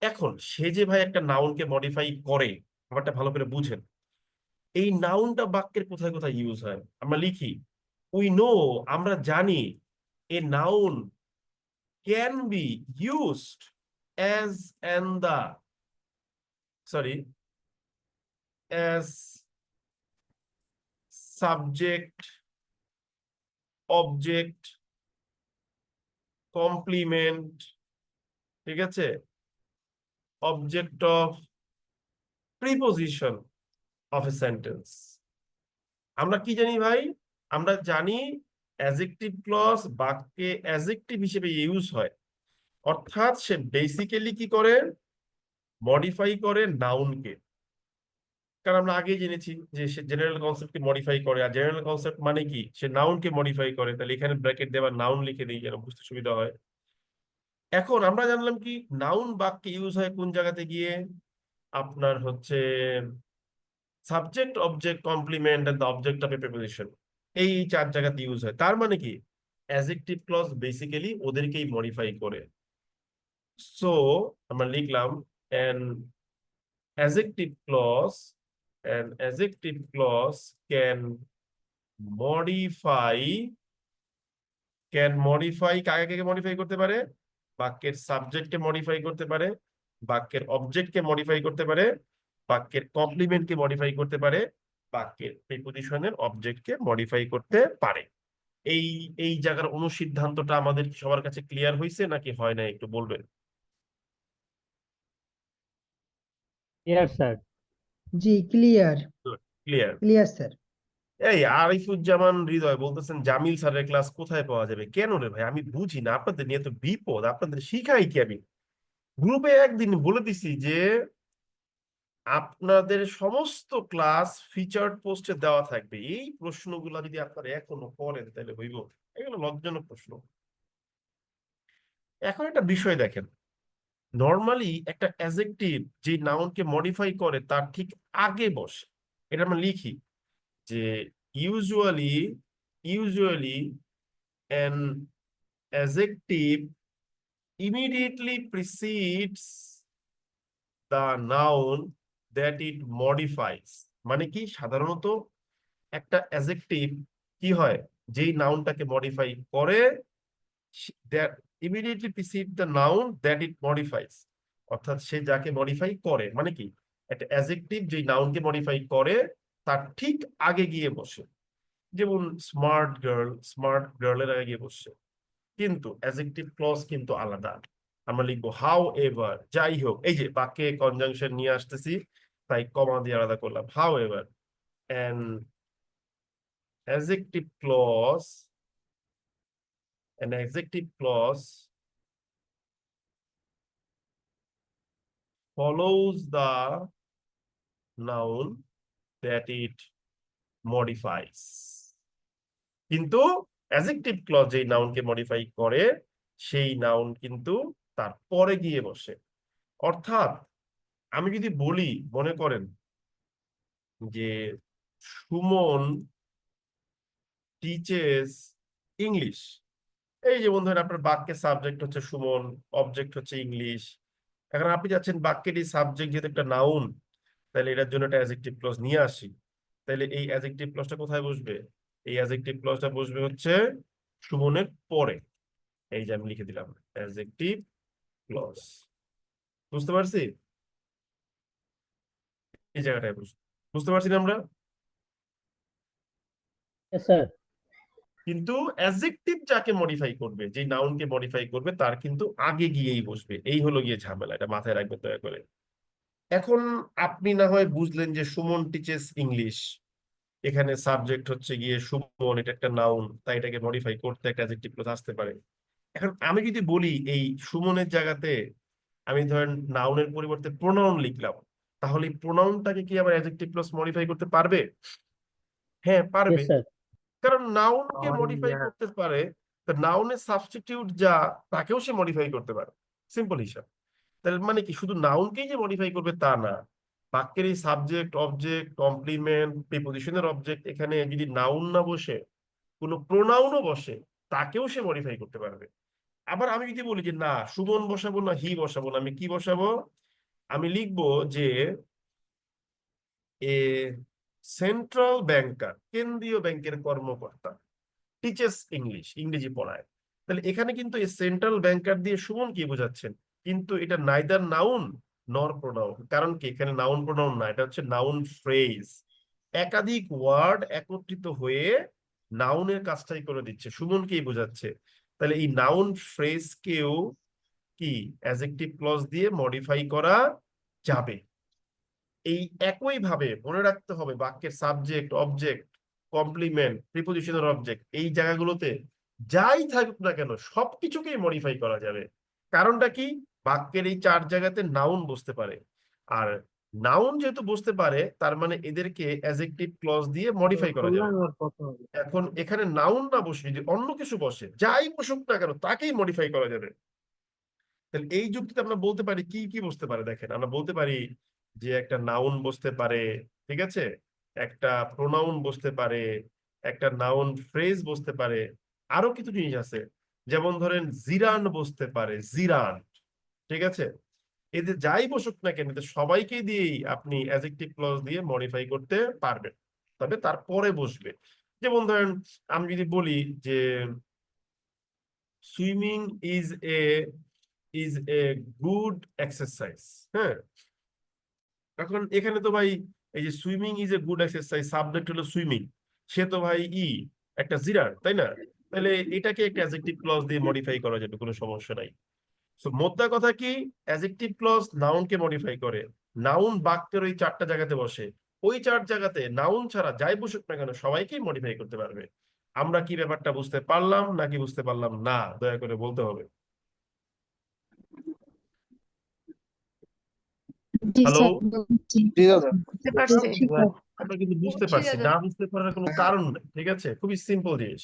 এখন সে যে ভাই একটা নাউনকে মডিফাই করে, ব্যাপারটা ভালো করে বুঝেন। এই নাউনটা বাক্যের কোথায় কোথায় ইউজ হয় আমরা লিখি, উই নো, আমরা জানি, a noun can be used as an the, sorry, as subject, object, complement, ঠিক আছে, object of, preposition of a sentence. আমরা কি জানি ভাই, আমরা জানি অ্যাডজেক্টিভ ক্লজ বাক্যে অ্যাডজেক্টিভ হিসেবে ইউজ হয়, অর্থাৎ সে বেসিক্যালি কি করে, মডিফাই করে নাউনকে। কারণ আমরা আগেই জেনেছি যে সে জেনারেল কনসেপ্টকে মডিফাই করে, আর জেনারেল কনসেপ্ট মানে কি, সে নাউনকে মডিফাই করে। তাহলে এখানে ব্র্যাকেট দেওয়া নাউন লিখে দিই যেন বুঝতে সুবিধা হয়। এখন আমরা জানলাম কি, নাউন বাক্যে ইউজ হয় কোন জায়গাতে গিয়ে, আপনার হচ্ছে subject, object, complement and the object of a preposition, এই চার জায়গাতে ইউজ হয়। তার মানে কি, অ্যাডজেক্টিভ ক্লজ বেসিক্যালি ওদেরকেই মডিফাই করে। সো আমরা লিখলাম an adjective clause, an adjective clause can modify, কাকে কাকে মডিফাই করতে পারে, বাক্যের সাবজেক্টকে মডিফাই করতে পারে, বাক্যের অবজেক্টকে মডিফাই করতে পারে, বাক্যের কমপ্লিমেন্টকে মডিফাই করতে পারে, বাক্যের প্রিপোজিশনের অবজেক্টকে মডিফাই করতে পারে। এই এই জায়গার অনুসিদ্ধান্তটা আমাদের কি সবার কাছে ক্লিয়ার হয়েছে নাকি হয় না, একটু বলবেন? Yes, sir. জি ক্লিয়ার ক্লিয়ার। Clear sir. এই আরিফুজ্জামান হৃদয় বলতেছেন জামিল স্যারের ক্লাস কোথায় পাওয়া যাবে? কেন রে ভাই, আমি বুঝি না, আপনাদের নিয়ে তো বিপদ, আপনাদের শিখাই কি আমি? গ্রুপে একদিন বলে দিছি যে আপনাদের সমস্ত ক্লাস ফিচার্ড পোস্টে দেওয়া থাকবে। এই প্রশ্নগুলো যদি আপনারা এখনো করেন তাহলে হইব? এগুলো লজ্জাজনক প্রশ্ন। এখন একটা বিষয় দেখেন, নর্মালি একটা অ্যাডজেক্টিভ যে নাউনকে মডিফাই করে তার ঠিক আগে বসে। এটা আমরা লিখি যে usually, usually an adjective immediately precedes the noun that it modifies। মানে কি, সাধারণত একটা অ্যাডজেক্টিভ কি হয়, যেই নাউনটাকে মডিফাই করে, that immediately precedes the noun that it modifies, অর্থাৎ সে যাকে মডিফাই করে, মানে কি, একটা অ্যাডজেক্টিভ যেই নাউনকে মডিফাই করে তার ঠিক আগে গিয়ে বসে। যেমন স্মার্ট গার্ল, স্মার্ট গার্লের আগে গিয়ে বসে। কিন্তু অ্যাডজেক্টিভ ক্লজ কিন্তু আলাদা। আমরা লিখবো হাউ এভার, যাই হোক, এই যে বাক্যে কনজাংশন নিয়ে আসতেছি তাই কমা দিয়ে আলাদা করলাম, how ever an adjective clause, an adjective clause follows the noun that it modifies। কিন্তু অ্যাডজেক্টিভ ক্লজ যেই নাউনকে মডিফাই করে সেই নাউন কিন্তু তার পরে গিয়ে বসে। অর্থাৎ আমি যদি বলি, মনে করেন যে সুমন টিচেস ইংলিশ, এই যে বন্ধুরা আপনার বাক্যের সাবজেক্ট হচ্ছে সুমন, অবজেক্ট হচ্ছে ইংলিশ। এখন আপনি যাচ্ছেন বাক্যের এই সাবজেক্ট যেহেতু একটা নাউন, তাহলে এটার জন্য একটা অ্যাডজেক্টিভ ক্লজ নিয়ে আসি। তাহলে এই অ্যাডজেক্টিভ ক্লজটা কোথায় বসবে? এই অ্যাডজেক্টিভ ক্লজটা বসবে হচ্ছে সুমনের পরে। এই যে আমি লিখে দিলাম অ্যাডজেক্টিভ ক্লজ। বুঝতে পারছি? এই জায়গাটায় বসবে। বুঝতে পারছি না আমরা? Yes, sir. কিন্তু অ্যাডজেক্টিভ যাকে মডিফাই করবে, যে নাউনকে মডিফাই করবে, তার কিন্তু আগে গিয়েই বসবে। এই হলো গিয়ে ঝামেলা, এটা মাথায় রাখবে দয়া করে। এখন আপনি না হয় বুঝলেন যে সুমন টিচেস ইংলিশ, এখানে সাবজেক্ট হচ্ছে গিয়ে সুমন, এটা একটা নাউন, তাই এটাকে মডিফাই করতে একটা অ্যাডজেক্টিভ ক্লজ আসতে পারে। এখন আমি যদি বলি এই সুমনের জায়গাতে আমি ধরেন নাউনের পরিবর্তে প্রোনাউন লিখলাম, তাহলে প্রোনাউনটাকে কি আবার অ্যাডজেক্টিভ ক্লজ মডিফাই করতে পারবে? হ্যাঁ, পারবে। Yes, sir. কারণ নাউনকে মডিফাই করতে পারে, তো নাউনের সাবস্টিটিউট যা, তাকেও সে মডিফাই করতে পারে। সিম্পল হিসাব। তাহলে মানে কি শুধু নাউনকেই যে মডিফাই করবে তা না, বাক্যের এই সাবজেক্ট, অবজেক্ট, কমপ্লিমেন্ট, প্রিপজিশনের অবজেক্ট, এখানে যদি নাউন না বসে কোনো প্রোনাউনও বসে, তাকেও সে মডিফাই করতে পারবে। আবার আমি যদি বলি যে না, সুমন বসাবো না, হি বসাবো না, আমি কি বসাবো? আমি লিখবো যে এ সেন্ট্রাল ব্যাংকার, কেন্দ্রীয় ব্যাংকের কর্মকর্তা, টিচেস ইংলিশ, ইংরেজি পড়ায়। তাহলে এখানে কিন্তু এই সেন্ট্রাল ব্যাংকার দিয়ে সুমন কি বোঝাচ্ছেন? কিন্তু এটা নাইদার নাউন নর প্রোনাউন। কারণ কি এখানে নাউন প্রোনাউন না, এটা হচ্ছে নাউন ফ্রেজ। একাধিক ওয়ার্ড একত্রিত হয়ে নাউনের কাজটাই করে দিচ্ছে, সুমনকেই বোঝাচ্ছে। তাহলে এই নাউন ফ্রেজকেও কি অ্যাডজেক্টিভ ক্লজ দিয়ে মডিফাই করা যাবে। এই একই ভাবে মনে রাখতে হবে বাক্যের subject, object, complement, prepositional object, এই জায়গাগুলোতে যাই থাকুক না কেন সবকিছুকেই মডিফাই করা যাবে। কারণটা কি? বাক্যের এই চার জায়গাতে নাউন বসতে পারে, আর নাউন যেহেতু বসতে পারে তার মানে এদেরকে অ্যাডজেক্টিভ ক্লজ দিয়ে মডিফাই করা যাবে। এখন এখানে নাউন না বসে যদি অন্য কিছু বসে, যাই বসুক না কেন তাকেই মডিফাই করা যাবে। তাহলে এই যুক্তিতে আমরা বলতে পারি কি কি বসতে পারে, দেখেন আমরা বলতে পারি যে একটা নাউন বসতে পারে, ঠিক আছে, একটা প্রোনাউন বসতে পারে, একটা নাউন ফ্রেজ বসতে পারে, আরো কিছু জিনিস আছে। যেমন ধরেন জিরান বসতে পারে, জিরান, ঠিক আছে। এদের যাই বসুক না কেন এদের সবাইকে দিয়েই আপনি অ্যাডজেক্টিভ ক্লজ দিয়ে মডিফাই করতে পারবেন, তবে তারপরে বসবে। যেমন ধরেন আমি যদি বলি যে swimming is a is a good exercise, হ্যাঁ, এখন এখানে তো ভাই এই যে swimming is a good exercise, subject হলো সুইমিং, সে তো ভাই একটা জিরার, তাই না? তাহলে এটাকে একটা অ্যাডজেক্টিভ ক্লজ দিয়ে মডিফাই করা যাবে, কোনো সমস্যা নাই। সো মোদ্দা কথা কি, অ্যাডজেক্টিভ ক্লজ নাউনকে মডিফাই করে। নাউন বাক্যের ওই চারটা জায়গাতে বসে, ওই চার জায়গাতে নাউন ছাড়া যাই বসুক না কেন সবাইকেই মডিফাই করতে পারবে। আমরা কি ব্যাপারটা বুঝতে পারলাম নাকি বুঝতে পারলাম না, দয়া করে বলতে হবে। জি হ্যালো, স্যার, বুঝছি। জি দাদা। বুঝতে পারছি। আমরা কিন্তু বুঝতে বুঝছি পারছি, দাদা। না বুঝতে পারার কোনো কারণ নেই, ঠিক আছে, খুবই সিম্পল জিনিস।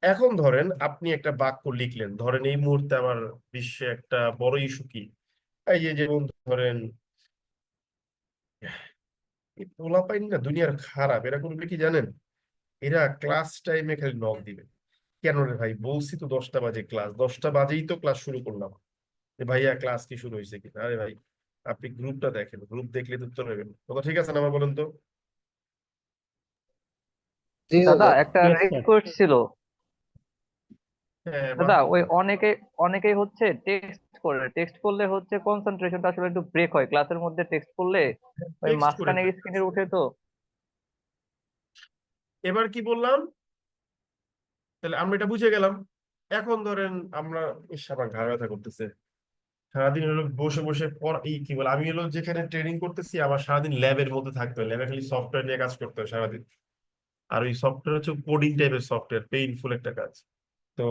এখন ধরেন আপনি একটা বাক্য লিখলেন, ধরেন এই মুহূর্তে আমার বিশ্বে একটা বড় ইস্যু কি, এই যে যেমন ধরেন এই পোলাপাইন না দুনিয়ার খারাপ, এরা করবে কি জানেন? এরা ক্লাস টাইমে খালি নক দিবে। কেন রে ভাই, বলছি তো 10টা বাজে ক্লাস, 10টা বাজেই তো ক্লাস শুরু করলাম, যে ভাইয়া ক্লাস কি শুরু হয়েছে কিনা? আরে ভাই আপনি গ্রুপটা দেখেন, গ্রুপ দেখলে তো উত্তর নেবেন, কথা ঠিক আছে না আমার, বলেন তো? জি দাদা দাদা। একটা Yes, sir. রিকোয়েস্ট ছিল। হ্যাঁ, দাদা ওই অনেকেই হচ্ছে টেক্সট করলে হচ্ছে কনসেন্ট্রেশনটা আসলে একটু ব্রেক হয় ক্লাসের মধ্যে। টেক্সট করলে ওই টেক্সট করে মাঝখানে ফেলেন। স্ক্রিনের উঠে তো। এবার কি বললাম? তাহলে আমরা এটা বুঝে গেলাম। এখন ধরেন আমরা, আমার ঘাড় ব্যথা করতেছে, সারাদিন হলো বসে বসে কি বলে, আমি হলো যেখানে ট্রেনিং করতেছি আমার সারাদিন ল্যাবের মধ্যে থাকতে হয়, ল্যাবে খালি সফটওয়্যার নিয়ে কাজ করতে হয় সারাদিন। আর ওই সফটওয়্যার হচ্ছে কোডিং টাইপের সফটওয়্যার, পেইনফুল একটা কাজ। তো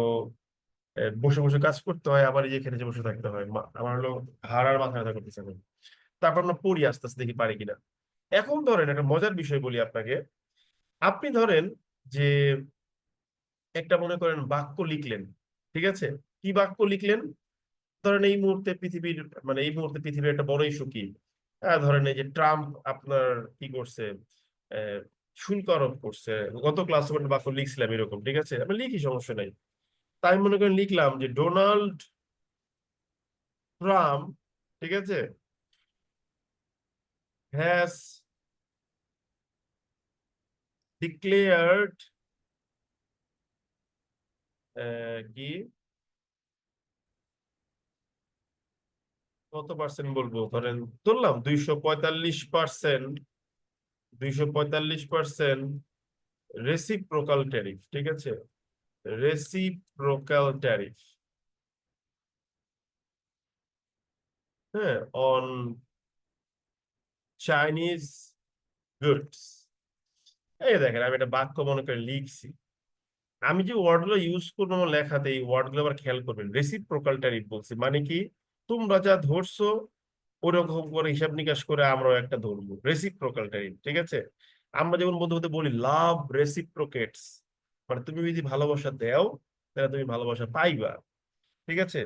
বসে বসে কাজ করতে হয়, আবার এই যে এখানে যে বসে থাকতে হয়, আমার হলো ঘাড় আর মাথা ব্যথা করতেছে এখন। তারপর আমরা পড়ি আস্তে আস্তে, দেখি পারি কিনা। এখন ধরেন একটা মজার বিষয় বলি আপনাকে। আপনি ধরেন যে একটা মনে করেন বাক্য লিখলেন, ঠিক আছে, কি বাক্য লিখলেন? ধরেন এই মুহূর্তে পৃথিবীর, মানে এই মুহূর্তে পৃথিবীর একটা বড় ইস্যু কি, ধরেন এই যে ট্রাম্প আপনার কি করছে, আহ, শুল্ক আরোপ করছে। গত ক্লাসে একটা বাক্য লিখছিলাম এরকম, ঠিক আছে, আমি লিখি, সমস্যা নাই। তাই মনে করেন লিখলাম যে ডোনাল্ড ট্রাম্প, ঠিক আছে, হ্যাজ ডিক্লেয়ার্ড কি কত পার্সেন্ট বলবো, ধরেন ধরলাম 245%, 245% রেসিপ্রোকাল ট্যারিফ, ঠিক আছে, রেসিপ্রোকাল ট্যারিফ, হ্যাঁ, অন চাইনিজ গুডস। এই দেখেন আমি একটা বাক্য মনে করে লিখছি, আমি যে ওয়ার্ড গুলো ইউজ করবো আমার লেখাতে, এই ওয়ার্ড গুলো আবার খেয়াল করবেন। রেসিপ্রোকাল ট্যারিফ বলছি মানে কি, তোমরা যা ধরছো ওরকম করে হিসাব নিকাশ করে আমরাও একটা ধরবো, রেসিপ্রোকাল ট্যারিফ, ঠিক আছে। আমরা যেমন বন্ধু বলতে বলি লাভ রেসিপ্রোকেটস, মানে তুমি যদি ভালোবাসা দাও তাহলে তুমি ভালোবাসা পাইবা, ঠিক আছে,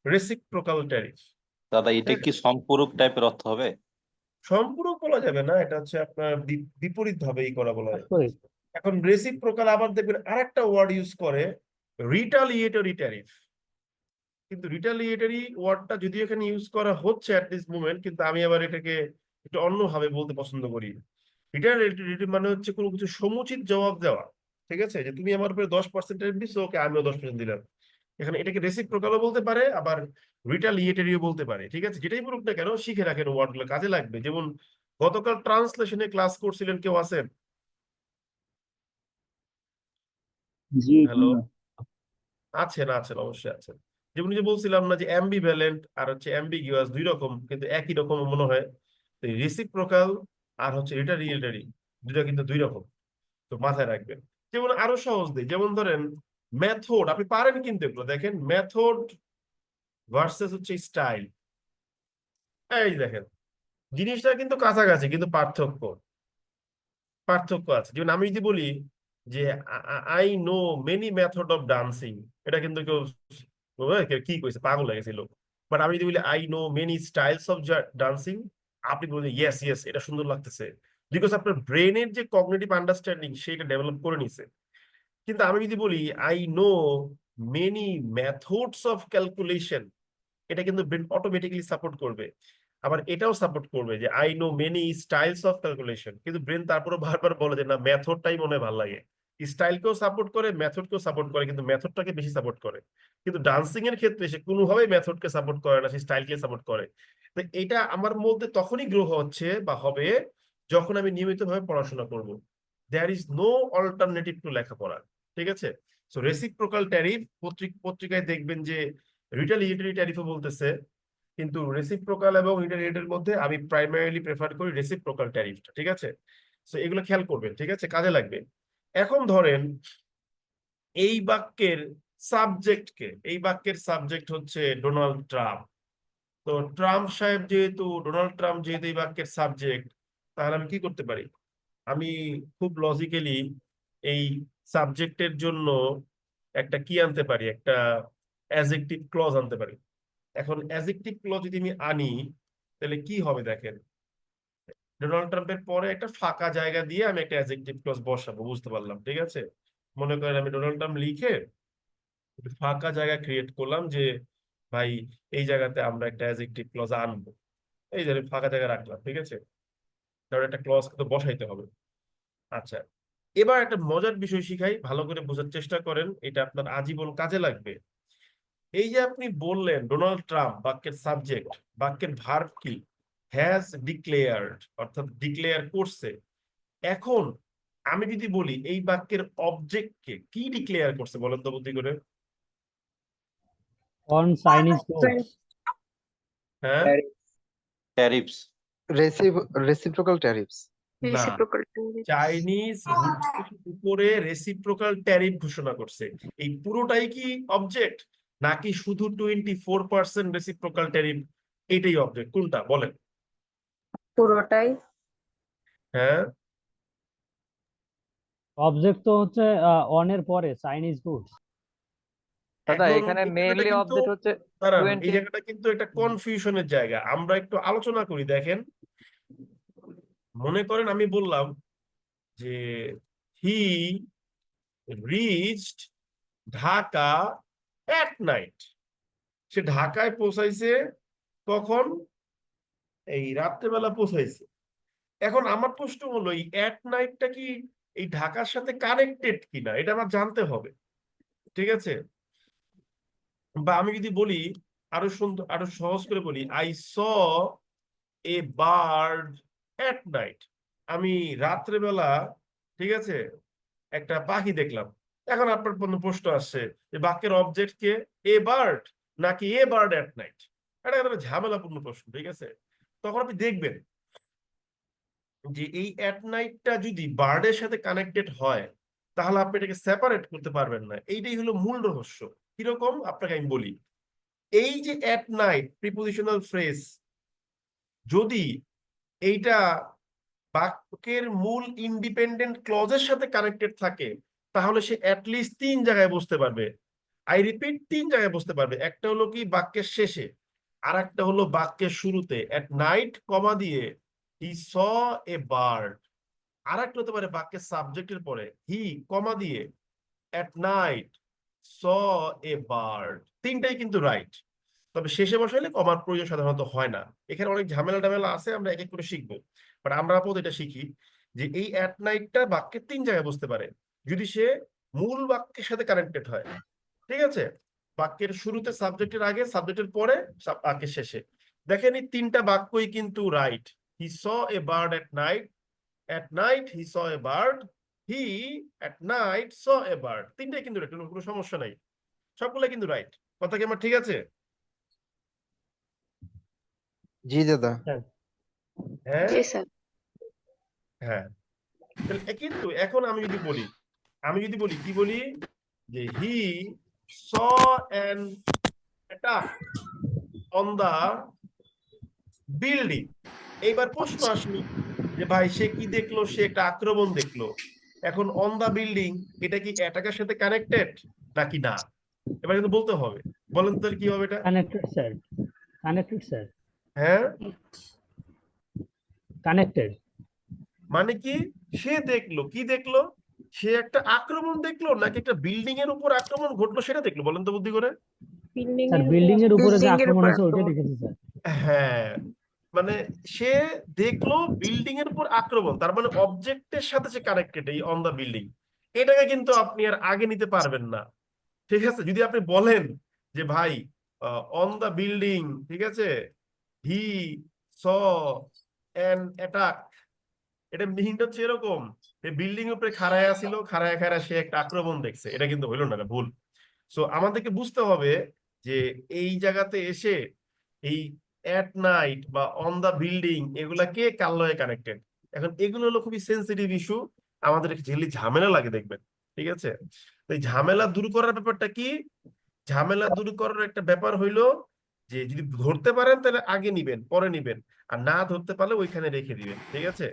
রেসিপ্রোকাল ট্যারিফ। দাদা এটা কি সম্পূরক টাইপের অর্থ হবে? সম্পূরক বলা যাবে না, এটা হচ্ছে আপনার বিপরীত ভাবে এই করা বলা যায়। বিপরীত। এখন রেসিপ্রোকাল আবার দেখবেন আরেকটা ওয়ার্ড ইউজ করে, রিটালিয়েটরি ট্যারিফ। কিন্তু রিটালিয়েটরি ওয়ার্ডটা যদি এখানে ইউজ করা হচ্ছে অ্যাট দিস মোমেন্ট, কিন্তু আমি আবার এটাকে একটু অন্যভাবে বলতে পছন্দ করি। রিটালিয়েটরি মানে হচ্ছে কোনো কিছু সমুচিত জবাব দেওয়া, ঠিক আছে, যে তুমি আমার উপরে 10% দিচ্ছ, ওকে আমিও 10% দিলাম। এখানে এটাকে রেসিপ্রোকালও বলতে পারে, আবার রিটালিয়েটরিও বলতে পারে, ঠিক আছে। যেটাই বলুক না কেন শিখে রাখেন, ওয়ার্ডগুলো কাজে লাগবে। যেমন গতকাল ট্রান্সলেশনে ক্লাস করছিলেন, কেউ আছেন? জি হ্যালো, আছেন আছেন, অবশ্যই আছেন। যেমন যে বলছিলাম না যে অ্যাম্বিভ্যালেন্ট আর হচ্ছে অ্যাম্বিগিউয়াস দুই রকম, কিন্তু একই রকম মনে হয়। তো রেসিপ্রোকাল আর হচ্ছে রিটালিয়েটরি দুইটা কিন্তু দুই রকম, তো মাথায় রাখবেন। যেমন আরো সহজ দিই, যেমন ধরেন মেথড, আপনি পারেন কিন্তু এগুলো দেখেন, মেথড ভার্সেস হচ্ছে স্টাইল। এই দেখেন জিনিসটা কিন্তু কাছাকাছি, কিন্তু পার্থক্য পার্থক্য আছে। যেমন আমি যদি বলি যে I know many method of dancing, এটা কিন্তু কেউ কি কইছে, পাগল হয়ে গেছিল। বাট আমি যদি বলি I know many styles of dancing, আপনি বলবেন ইয়েস ইয়েস এটা সুন্দর লাগতেছে, বিকজ আপনার ব্রেনের যে কগনিটিভ আন্ডারস্ট্যান্ডিং সেটা ডেভেলপ করে নিছে। কিন্তু আমি যদি বলি I know many methods of calculation, এটা কিন্তু ব্রেন অটোমেটিক্যালি সাপোর্ট করবে। আবার এটাও সাপোর্ট করবে যে I know many styles of calculation, কিন্তু ব্রেন তারপরে বারবার বলে যে না মেথডটাই মনে হয় ভালো লাগে। স্টাইলকেও সাপোর্ট করে, মেথডকেও সাপোর্ট করে, কিন্তু মেথডটাকে বেশি সাপোর্ট করে। কিন্তু ডান্সিং এর ক্ষেত্রে সে কোনোভাবেই মেথডকে সাপোর্ট করে না, সে স্টাইলকে সাপোর্ট করে। তো এটা আমার মধ্যে তখনই গ্রো হচ্ছে বা হবে যখন আমি নিয়মিতভাবে পড়াশোনা করব। There is no alternative to লেখাপড়া, ঠিক আছে। সো রেসিপ্রোকাল ট্যারিফ পত্রিকায় দেখবেন যে রিটালিয়েটরি ট্যারিফও বলতেছে, কিন্তু রেসিপ্রোকাল এবং রিটালিয়েটরির মধ্যে আমি প্রাইমারিলি প্রেফার করি রেসিপ্রোকাল ট্যারিফটা, ঠিক আছে। সো এগুলো খেয়াল করবেন, ঠিক আছে, কাজে লাগবে। এখন ধরেন এই বাক্যের এই বাক্যের সাবজেক্ট হচ্ছে ডোনাল্ড ট্রাম্প। তো ডোনাল্ড ট্রাম্প যেহেতু এই বাক্যের সাবজেক্ট, তাহলে আমি কি করতে পারি, আমি খুব লজিক্যালি এই সাবজেক্টের জন্য একটা কি আনতে পারি, একটা অ্যাডজেক্টিভ ক্লজ আনতে পারি। এখন অ্যাডজেক্টিভ ক্লজ যদি আমি আনি তাহলে কি হবে দেখেন, ডোনাল্ড ট্রাম্পের পরে একটা ফাঁকা জায়গা দিয়ে আমি একটা অ্যাডজেক্টিভ ক্লজ বসাবো, বুঝতে পারলাম, ঠিক আছে। মনে করেন আমি ডোনাল্ড ট্রাম্প লিখে একটু ফাঁকা জায়গা ক্রিয়েট করলাম যে ভাই এই জায়গাতে আমরা একটা অ্যাডজেক্টিভ ক্লজ আনবো, এই যে আমি ফাঁকা জায়গা রাখলাম, ঠিক আছে। তাহলে একটা ক্লজ কিন্তু বসাইতে হবে। আচ্ছা, এবার একটা মজার বিষয় শিখাই, ভালো করে বোঝার চেষ্টা করেন, এটা আপনার আজীবন কাজে লাগবে। এই যে আপনি বললেন ডোনাল্ড ট্রাম্প বাক্যের সাবজেক্ট, বাক্যের ভার্ব কি, হ্যাজ ডিক্লেয়ার্ড, অর্থাৎ ডিক্লেয়ার করছে। এখন আমি যদি বলি এই বাক্যের অবজেক্টকে কি ডিক্লেয়ার করছে, বলেন তো বুদ্ধি করে। On Chinese goods. হ্যাঁ, ট্যারিফস। Reciprocal tariffs. না, রেসিপ্রোকাল চাইনিজ গুডস এর উপরে রেসিপ্রোকাল ট্যারিফ ঘোষণা করছে। এই পুরোটাই কি অবজেক্ট, নাকি শুধু 24% রেসিপ্রোকাল ট্যারিফ এটাই অবজেক্ট, কোনটা বলেন? পুরোটাই। হ্যাঁ, অবজেক্ট তো হচ্ছে অনের পরে চাইনিজ গুডস। দাদা এখন এখানে এই জায়গাটা মেইনলি কিন্তু অবজেক্ট হচ্ছে দাঁড়ান, এই 20। জায়গাটা কিন্তু একটা কনফিউশনের জায়গা, আমরা একটু আলোচনা করি। দেখেন মনে করেন আমি বললাম যে he reached Dhaka at night, সে ঢাকায় পৌঁছাইছে কখন, এই রাত্রেবেলা পৌঁছাইছে। এখন আমার প্রশ্ন হলো এই এট নাইটটা কি এই ঢাকার সাথে কানেক্টেড কিনা এটা আমার জানতে হবে, ঠিক আছে? বা আমি যদি বলি আরো সুন্দর, আরো সহজ করে বলি, I saw a bird at night, আমি রাত্রেবেলা, ঠিক আছে, একটা পাখি দেখলাম। এখন আপনার প্রশ্ন আসছে যে বাক্যের অবজেক্ট কে, এ বার্ড নাকি এ বার্ড এট নাইট? এটা একটা ঝামেলাপূর্ণ প্রশ্ন, ঠিক আছে? তখন আপনি দেখবেন যে এই এট নাইটটা যদি বার্ডের সাথে কানেক্টেড হয় তাহলে আপনি এটাকে সেপারেট করতে পারবেন না। এইটাই হলো মূল রহস্য। কিরকম আপনাকে আমি বলি, এই যে এট নাইট প্রিপোজিশনাল ফ্রেজ, যদি এইটা বাক্যের মূল ইন্ডিপেন্ডেন্ট ক্লজের সাথে কানেক্টেড থাকে তাহলে সে অ্যাটলিস্ট 3 জায়গায় বসতে পারবে। আই রিপিট, 3 জায়গায় বসতে পারবে। একটা হলো কি বাক্যের শেষে, আর একটা হলো বাক্যের শুরুতে, এট নাইট কমা দিয়ে হি স এ বার্ড। আর একটা হতে পারে বাক্যের সাবজেক্টের পরে হি কমা দিয়ে at night saw a bird. তিনটাই কিন্তু রাইট, তবে শেষে বসাইলে কমার প্রয়োজন সাধারণত হয় না। এখানে অনেক ঝামেলা টামেলা আছে, আমরা এক এক করে শিখবো। বাট আমরা আপাতত এটা শিখি যে এই অ্যাট নাইটটা বাক্যের 3 জায়গায় বসতে পারে যদি সে মূল বাক্যের সাথে কানেক্টেড হয়, ঠিক আছে? বাক্যের শুরুতে, সাবজেক্টের আগে, সাবজেক্টের পরে, বাক্যের শেষে। দেখেন এই 3টা বাক্যই কিন্তু right. He saw a bird at night he saw a bird, he at night saw a bird. তিনটাই কিন্তু right, কোনো সমস্যা নাই, সবগুলো কিন্তু রাইট। কথা কি আমার ঠিক আছে? জি দাদা। হ্যাঁ জি স্যার। হ্যাঁ। তাহলে কিন্তু এখন আমি যদি বলি, কি বলি, যে he saw an attack on the building. এইবার প্রশ্ন আসলো যে ভাই সে কি দেখলো? সে একটা আক্রমণ দেখলো। এখন অন দা বিল্ডিং, এটা কি অ্যাটাকের সাথে কানেক্টেড নাকি না? এবার কিন্তু বলতে হবে। বলেন তো কি হবে এটা? কানেক্টেড স্যার, কানেক্টেড স্যার, হ্যাঁ, কানেক্টেড। মানে কি, সে দেখলো, কি দেখলো? সে একটা আক্রমণ দেখলো নাকি একটা বিল্ডিং এর উপর আক্রমণ ঘটলো সেটা দেখলো? বলেন তো বুদ্ধি করে। বিল্ডিং স্যার এর বিল্ডিং এর উপরে যে বিল্ডিং এর আক্রমণ উপর হয়েছে ওইটা আক্রমণ। দেখেছি স্যার। হ্যাঁ, মানে সে দেখলো বিল্ডিং এর উপর আক্রমণ, তার মানে অবজেক্টের সাথে সে কানেক্টেড, এই অন দা বিল্ডিং। এটাকে কিন্তু আপনি আর আগে নিতে পারবেন না, ঠিক আছে? যদি আপনি বলেন যে ভাই অন দা বিল্ডিং, ঠিক আছে, হি স অ্যান অ্যাটাক, এটা মিনিংটা হচ্ছে এরকম, বিল্ডিং উপরে খাড়ায় আসিল, খাড়ায় খাড়ায় সে একটা আক্রমণ দেখছে। এটা কিন্তু হইলো না, এটা ভুল। সো আমাদেরকে বুঝতে হবে যে এই জায়গাতে এসে এই এট নাইট বা অন দা বিল্ডিং এগুলা কে কার লয়ে কানেক্টেড। এখন এগুলো হলো খুবই সেন্সিটিভ ইস্যু, আমাদের যেগুলি ঝামেলা লাগে দেখবেন, ঠিক আছে? তো এই ঝামেলা দূর করার ব্যাপারটা কি? ঝামেলা দূর করার একটা ব্যাপার হইলো যে যদি ধরতে পারেন তাহলে আগে নিবেন, পরে নিবেন, আর না ধরতে পারলে ওইখানে রেখে দিবেন, ঠিক আছে?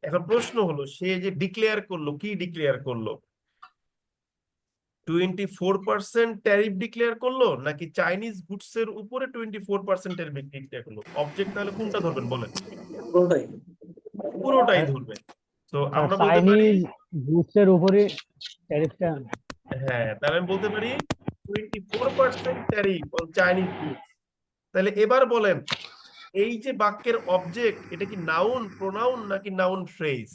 এখন প্রশ্ন হলো সে যে ডিক্লেয়ার করলো, কি ডিক্লেয়ার করলো? 24% ট্যারিফ ডিক্লেয়ার করলো নাকি চাইনিজ গুডস এর উপরে 24% ট্যারিফ ডিক্লেয়ার করলো? অবজেক্ট তাহলে কোনটা ধরবেন বলেন? পুরোটাই ধরবেন। তো স্যার আমরা বলতে পারি, চাইনিজ গুডস এর উপরে ট্যারিফটা। হ্যাঁ, তাহলে আমি বলতে পারি 24% ট্যারিফ অন চাইনিজ গুডস। তাহলে এবার বলেন, এই যে বাক্যের অবজেক্ট, এটা কি নাউন, প্রোনাউন নাকি noun phrase?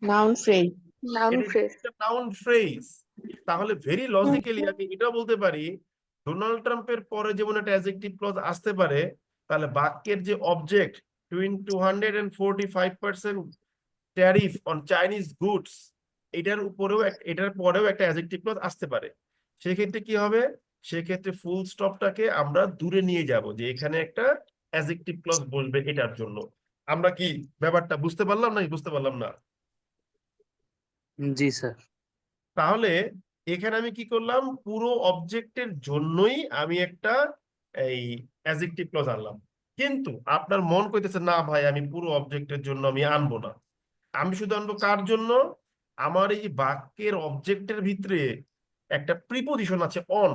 Noun phrase. Noun এটা ফ্রেজ। একটা নাউন ফ্রেজ। তাহলে ভেরি লজিক্যালি আমি এটাও বলতে পারি ডোনাল্ড ট্রাম্পের পরে যেমন একটা অ্যাডজেক্টিভ ক্লজ আসতে পারে, তাহলে বাক্যের যে object 245% tariff on Chinese goods, এটার উপরেও এটার পরেও একটা অ্যাডজেক্টিভ ক্লজ আসতে পারে। সেক্ষেত্রে কি হবে? সেক্ষেত্রে ফুল স্টপটাকে আমরা দূরে নিয়ে যাব, যে এখানে একটা অ্যাডজেক্টিভ ক্লজ বলবে এটার জন্য। আমরা কি ব্যাপারটা বুঝতে পারলাম নাকি বুঝতে পারলাম না? জি স্যার। তাহলে এখানে আমি কি করলাম, পুরো অবজেক্টের জন্যই আমি একটা এই অ্যাডজেক্টিভ ক্লজ আনলাম। কিন্তু আপনার মন কইতেছে না ভাই আমি পুরো অবজেক্টের জন্য আমি আনবো না, আমি শুধু আনবো কার জন্য? আমার এই বাক্যের অবজেক্টের ভিতরে একটা প্রিপোজিশন আছে অন,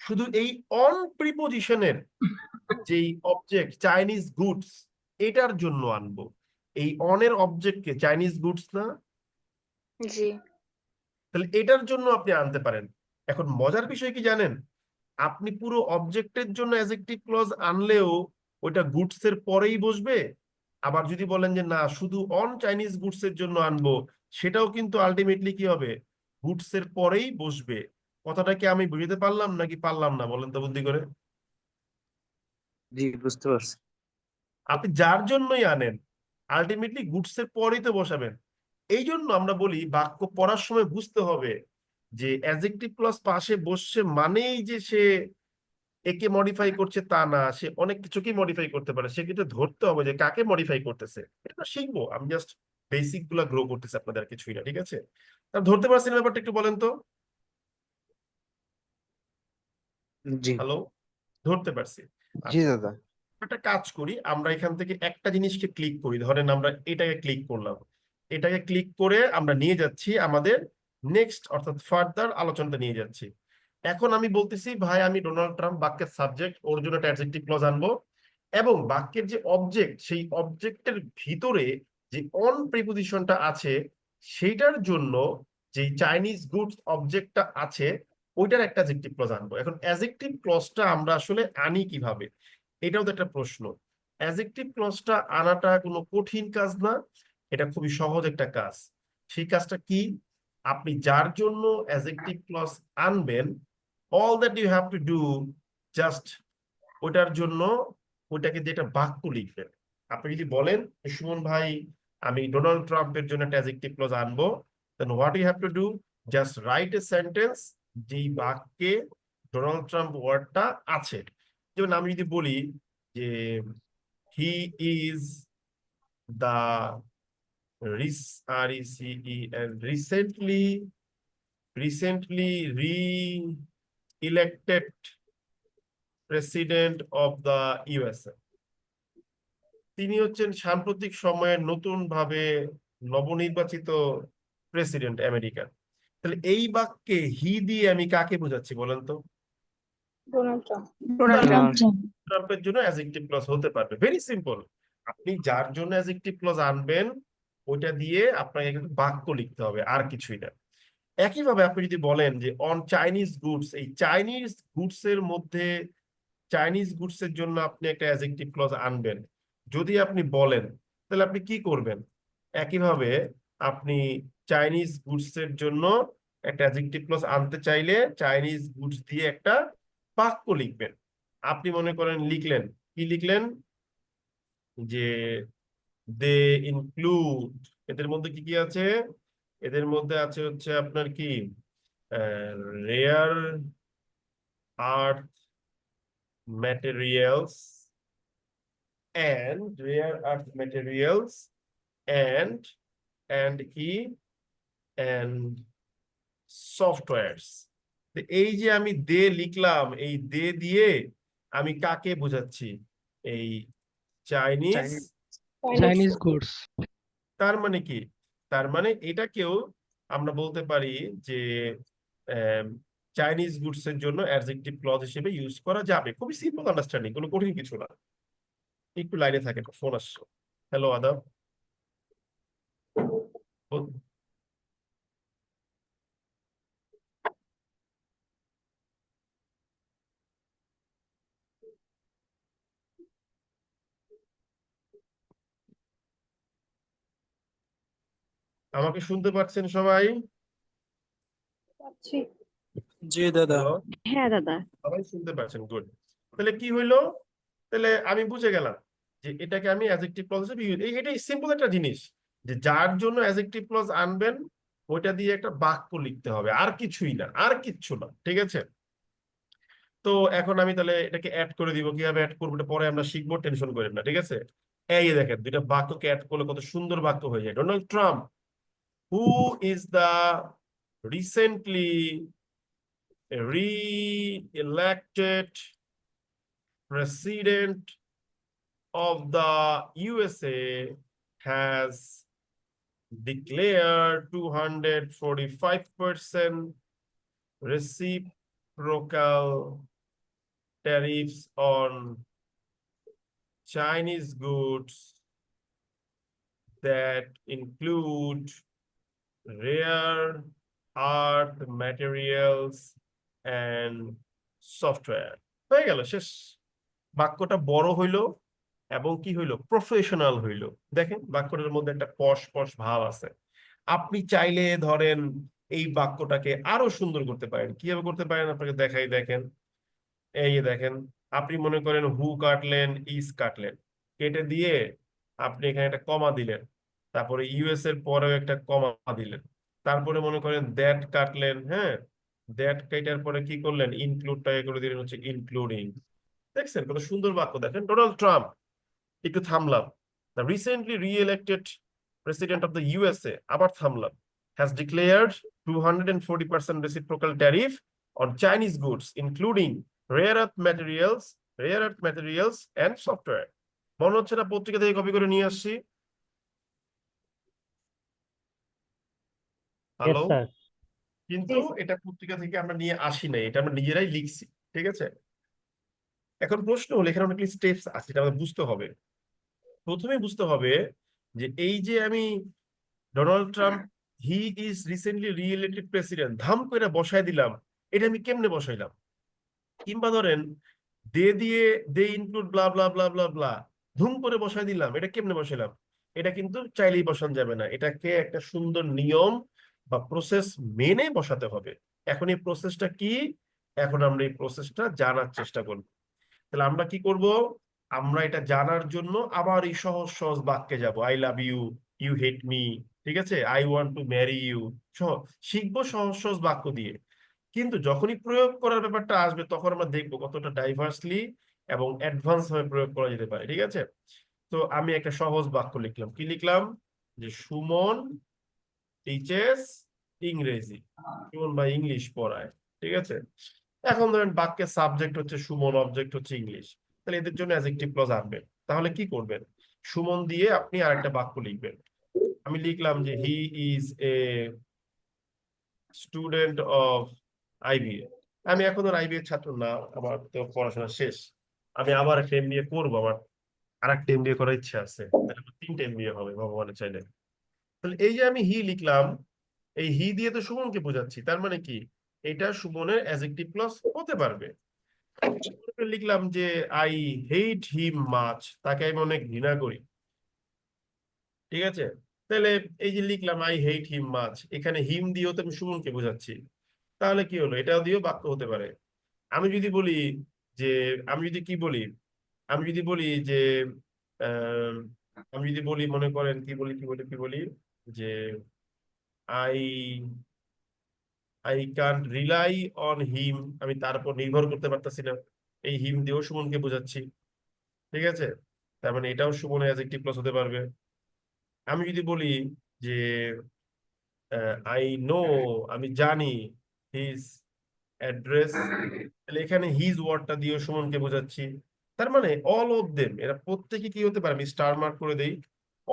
শুধু এই অন প্রিপোজিশনের যেই অবজেক্ট চাইনিজ গুডস, এটার জন্য আনবো। এই অনের অবজেক্টকে চাইনিজ গুডস না, জি। তাহলে এটার জন্য আপনি আনতে পারেন। এখন মজার বিষয় কি জানেন? আপনি পুরো অবজেক্টের জন্য অ্যাডজেক্টিভ ক্লজ আনলেও ওইটা গুডস এর পরেই বসবে, আবার যদি বলেন যে না শুধু অন চাইনিজ গুডস এর জন্য আনবো, সেটাও কিন্তু আলটিমেটলি কি হবে, গুডস এর পরেই বসবে। কথাটা কি আমি বুঝতে পারলাম নাকি পারলাম না, বলেন তো বুদ্ধি করে। জি বুঝতে পারছি। আপনি যার জন্যই আনেন আলটিমেটলি গুডস এর পরেই তো বসাবেন। এই জন্য আমরা বলি বাক্য পড়ার সময় বুঝতে হবে যে অ্যাডজেক্টিভ ক্লজ পাশে বসছে মানেই যে সে একে মডিফাই করছে তা না, সে অনেক কিছুকেই মডিফাই করতে পারে। সে কিন্তু ধরতে হবে যে কাকে মডিফাই করতেছে। এটা শিখবো, আমি জাস্ট বেসিক গুলা গ্রো করতেছি, আপনাদের আর কিছুই না, ঠিক আছে? তা ধরতে পারছেন ব্যাপারটা, একটু বলেন তো। জি হ্যালো, ধরতে পারছি? জি আচ্ছা, দাদা। একটা কাজ করি, আমরা এখান থেকে একটা জিনিসকে ক্লিক করি। ধরেন আমরা এটাকে ক্লিক করলাম, এটাকে ক্লিক করে আমরা নিয়ে যাচ্ছি আমাদের নেক্সট অর্থাৎ ফার্দার আলোচনাটা নিয়ে যাচ্ছি। এখন আমি বলতেছি ভাই আমি ডোনাল্ড ট্রাম্প বাক্যের সাবজেক্ট, ওর জন্য একটা অ্যাডজেক্টিভ ক্লজ আনবো, এবং বাক্যের যে অবজেক্ট সেই অবজেক্টের ভিতরে যে অন প্রিপোজিশনটা আছে সেইটার জন্য যে চাইনিজ গুডস অবজেক্টটা আছে ওইটার একটা অ্যাডজেক্টিভ ক্লজ আনবো। এখন অ্যাডজেক্টিভ ক্লজটা আমরা আসলে আনি কিভাবে, এটাও তো একটা প্রশ্ন। অ্যাডজেক্টিভ ক্লজটা আনাটা কোনো কঠিন কাজ না, এটা খুবই সহজ একটা কাজ। সেই কাজটা কি, আপনি যার জন্য অ্যাডজেক্টিভ ক্লজ আনবেন, all that you have to do just ওটার জন্য ওইটাকে যেটা বাক্য লিখবেন। আপনি যদি বলেন সুমন ভাই আমি ডোনাল্ড ট্রাম্পের জন্য একটা অ্যাডজেক্টিভ ক্লজ আনবো, then what you have to do, just write a sentence যেই বাক্যে ডোনাল্ড ট্রাম্প ওয়ার্ডটা আছে। যেমন আমি যদি বলি যে he is the recently re-elected president of the USA. তিনি হচ্ছেন সাম্প্রতিক সময়ের নতুন ভাবে নবনির্বাচিত প্রেসিডেন্ট আমেরিকার। তাহলে এই বাক্যে হি দিয়ে আমি কাকে বোঝাচ্ছি বলেন তো? Donald Trump. ট্রাম্পের জন্য অ্যাডজেক্টিভ ক্লজ হতে পারবে, ভেরি সিম্পল। আপনি যার জন্য অ্যাডজেক্টিভ ক্লজ আনবেন ওইটা দিয়ে আপনাকে কিন্তু বাক্য লিখতে হবে, আর কিছুই না। একইভাবে আপনি যদি বলেন যে অন চাইনিজ গুডস, এই চাইনিজ গুডস এর মধ্যে চাইনিজ গুডস এর জন্য আপনি একটা অ্যাডজেক্টিভ ক্লজ আনবেন, যদি আপনি বলেন তাহলে আপনি কি করবেন, একইভাবে আপনি চাইনিজ গুডস এর জন্য একটা অ্যাডজেক্টিভ ক্লজ আনতে চাইলে চাইনিজ গুডস দিয়ে একটা বাক্য লিখবেন। আপনি মনে করেন লিখলেন, কি লিখলেন, যে দে ইনক্লুড, এদের মধ্যে কি কি আছে, এদের মধ্যে আছে হচ্ছে আপনার কি rare earth materials and rare earth materials and কি and softwares। এই যে আমি দে লিখলাম, এই দে দিয়ে আমি কাকে বোঝাচ্ছি, এই চাইনিজ। Chinese goods. তার মানে কি, তার মানে এটাকেও আমরা বলতে পারি যে চাইনিজ গুডস এর জন্য অ্যাডজেক্টিভ ক্লজ হিসেবে ইউজ করা যাবে। খুবই সিম্পল আন্ডারস্ট্যান্ডিং, কোনো কঠিন কিছু না। একটু লাইনে থাকে, ফোন আসছে। হ্যালো আদাব। আমাকে শুনতে পাচ্ছেন সবাই? পাচ্ছি। জি দাদা। হ্যালো, হ্যাঁ দাদা। সবাই শুনতে পাচ্ছেন, গুড। তাহলে কি হইলো, তাহলে আমি বুঝে গেলাম যে এটাকে আমি অ্যাডজেক্টিভ ক্লজ হিসেবে এটাই সিম্পল একটা জিনিস, যে যার জন্য অ্যাডজেক্টিভ ক্লজ আনবেন ওইটা দিয়ে একটা বাক্য লিখতে হবে, আর কিছুই না, আর কিচ্ছু না, ঠিক আছে? তো এখন আমি তাহলে এটাকে অ্যাড করে দিব, কিভাবে অ্যাড করবো এটা পরে আমরা শিখবো, টেনশন করেন না, ঠিক আছে? এই যে দেখেন দুইটা বাক্যকে অ্যাড করলে কত সুন্দর বাক্য হয়ে যায়। Donald Trump who is the recently re-elected president of the USA has declared 245% reciprocal tariffs on Chinese goods that include rare earth materials and software। হয়ে গেল, শেষ। বাক্যটা বড় হইলো এবং কি হইলো, প্রফেশনাল হইলো। দেখেন বাক্যটার মধ্যে একটা পশ পশ ভাব আছে। আপনি চাইলে ধরেন এই বাক্যটাকে আরো সুন্দর করতে পারেন। কিভাবে করতে পারেন আপনাকে দেখাই, দেখেন। এই যে দেখেন, আপনি মনে করেন হু কাটলেন, ইজ কাটলেন, কেটে দিয়ে আপনি এখানে একটা কমা দিলেন, তারপরে ইউএস এর পরেও একটা কমা দিলেন, তারপরে মনে করেন দ্যাট কাটলেন, হ্যাঁ, দ্যাট কাটার পরে কি করলেন, ইনক্লুডটাকে করে দিলেন হচ্ছে ইনক্লুডিং। দেখছেন কত সুন্দর বাক্য। দেখেন ডোনাল্ড ট্রাম্প, একটু থামলাম, the recently re-elected president of the USA, আবার থামলাম, has declared 240% reciprocal tariff on Chinese goods, including rare earth materials, and software. মনে হচ্ছে না পত্রিকা থেকে কপি করে নিয়ে আসছি? Yes, hello, sir. কিন্তু এটা পত্রিকা থেকে আমরা নিয়ে আসি নাই, এটা আমরা নিজেরাই লিখছি। ঠিক আছে, এখন প্রশ্ন হলো এখানে অনেকগুলি স্টেপস আছে, এটা আমাদের বুঝতে হবে। প্রথমে বুঝতে হবে যে এই যে আমি Donald Trump, he is recently re-elected president, ধাম করে বসায় দিলাম, এটা আমি কেমনে বসাইলাম? কিংবা ধরেন দে দিয়ে দে ইনক্লুড ব্লা ব্লা ব্লা ব্লা ব্লা, ধুম করে বসায় দিলাম, এটা কেমনে বসাইলাম? এটা কিন্তু চাইলেই বসানো যাবে না, এটাকে একটা সুন্দর নিয়ম বা প্রসেস মেনে বসাতে হবে। এখন এই প্রসেসটা কি? এখন আমরা এই প্রসেসটা জানার চেষ্টা করব। তাহলে আমরা কি করব? আমরা এটা জানার জন্য আবার এই সহজ সহজ বাক্যে যাব। I love you, you hate me, ঠিক আছে, I want to marry you, শিখবো সহজ সহজ বাক্য দিয়ে। কিন্তু যখনই প্রয়োগ করার ব্যাপারটা আসবে তখন আমরা দেখবো কতটা ডাইভার্সলি এবং অ্যাডভান্স ভাবে প্রয়োগ করা যেতে পারে। ঠিক আছে, তো আমি একটা সহজ বাক্য লিখলাম। কি লিখলাম? যে সুমন টিচেস ইংরেজি, সুমন ভাই ইংলিশ পড়ায়। ঠিক আছে, এখন ধরেন বাক্যের সাবজেক্ট হচ্ছে সুমন, অবজেক্ট হচ্ছে ইংলিশ, তাহলে এদের জন্য অ্যাডজেক্টিভ ক্লজ আনবেন। তাহলে কি করবেন? সুমন দিয়ে আপনি আরেকটা বাক্য লিখবেন। আমি লিখলাম যে he is a student of IBA. আমি এখন আর আইবিএ ছাত্র না, আমার তো পড়াশোনা শেষ, আমি আবার একটা এমবিএ করবো, আমার আর একটা এমবিএ করার ইচ্ছা আছে, তাহলে আমার 3টে এমবিএ হবে ভগবানের চাইলে। তাহলে এই যে আমি হি লিখলাম, এই হি দিয়ে তো সুমনকে বোঝাচ্ছি, তার মানে কি এটা সুমনের অ্যাডজেক্টিভ ক্লজ হতে পারবে। লিখলাম যে আই হেট হিম মাচ, তাকে আমি অনেক ঘৃণা করি। ঠিক আছে, তাহলে এই যে লিখলাম আই হেট হিম মাচ, এখানে হিম দিয়েও তো আমি সুমনকে বোঝাচ্ছি, তাহলে কি হলো, এটা দিয়েও বাক্য হতে পারে। আমি যদি বলি যে, আমি যদি কি বলি, আমি যদি বলি যে আহ, আমি যদি বলি, মনে করেন কি বলি যে I I can't rely on হিম, আমি তার উপর নির্ভর করতে পারতাছি না, এই হিম দিয়েও সুমনকে বোঝাচ্ছি। ঠিক আছে, তার মানে এটাও সুমনের অ্যাডজেক্টিভ ক্লজ হতে পারবে। আমি যদি বলি যে আই নো, আমি জানি, হিজ অ্যাড্রেস, তাহলে এখানে হিজ ওয়ার্ডটা দিয়ে সুমনকে বোঝাচ্ছি। তার মানে অল অফ দেম, এরা প্রত্যেকে কি হতে পারে, আমি স্টার মার্ক করে দেই,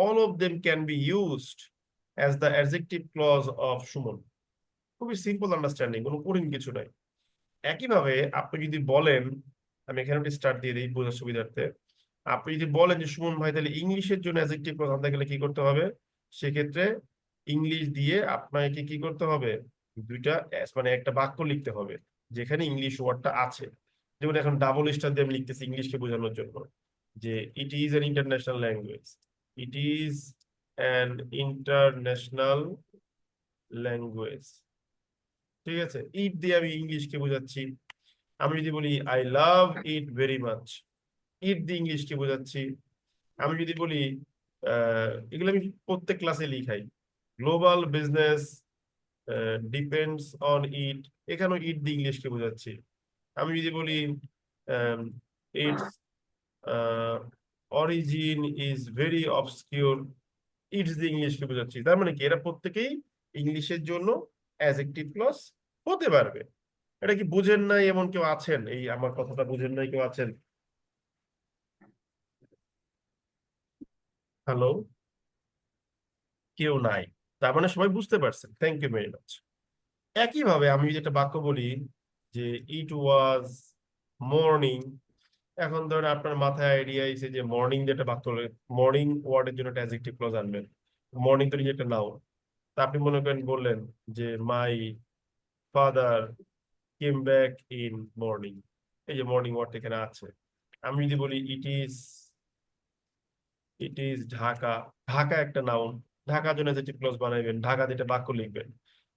all of them can be used as the adjective clause of Suman. খুবই সিম্পল আন্ডারস্ট্যান্ডিং, কোনো কঠিন কিছু নাই। একইভাবে আপনি যদি বলেন, আমি এখানে একটা স্টার দিয়ে দিই বোঝার সুবিধার্থে, আপনি যদি বলেন যে সুমন ভাই তাহলে ইংলিশের জন্য অ্যাডজেক্টিভ ক্লজ আনতে গেলে কি করতে হবে, সেক্ষেত্রে ইংলিশ দিয়ে আপনাকে কি করতে হবে, দুইটা মানে একটা বাক্য লিখতে হবে যেখানে ইংলিশ ওয়ার্ডটা আছে। যেমন এখন ডাবল স্টার দিয়ে আমি লিখতেছি ইংলিশকে বোঝানোর জন্য যে it is an international language, it is an international language. ঠিক আছে, ইট দিয়ে আমি ইংলিশকে বোঝাচ্ছি। আমি যদি বলি I love it very much, it দিয়ে ইংলিশকে বোঝাচ্ছি। আমি যদি বলি এগুলো আমি প্রত্যেক ক্লাসে লিখাই, global business depends on it, এখানেও ইট দিয়ে ইংলিশকে বোঝাচ্ছি। আমি যদি বলি it's origin is very obscure, it's দিয়ে ইংলিশকে বোঝাচ্ছি। তার মানে কি এরা প্রত্যেকেই ইংলিশের জন্য অ্যাডজেক্টিভ ক্লজ হতে পারবে। এটা কি বুঝেন নাই এমন কেউ আছেন? এই আমার কথাটা বুঝেন নাই কেউ আছেন? হ্যালো, কেউ নাই, তার মানে সবাই বুঝতে পারছেন, থ্যাংক ইউ ভেরি মাচ। একইভাবে আমি যদি একটা বাক্য বলি যে ইট ওয়াজ মর্নিং, এখন ধরেন আপনার মাথায় আইডিয়া এসে যে মর্নিং যেটা বাক্য, মর্নিং ওয়ার্ডের জন্য একটা অ্যাডজেক্টিভ ক্লজ আনবেন। মর্নিং তো নিজে একটা নাউন, তা আপনি মনে করেন বললেন যে my father came back in morning, এই যে মর্নিং ওয়ার্ড এখানে আছে। আমি যদি বলি it is it is Dhaka. Dhaka একটা নাউন, ঢাকার জন্য অ্যাডজেক্টিভ ক্লজ বানাইবেন, ঢাকা দিয়ে একটা বাক্য লিখবেন।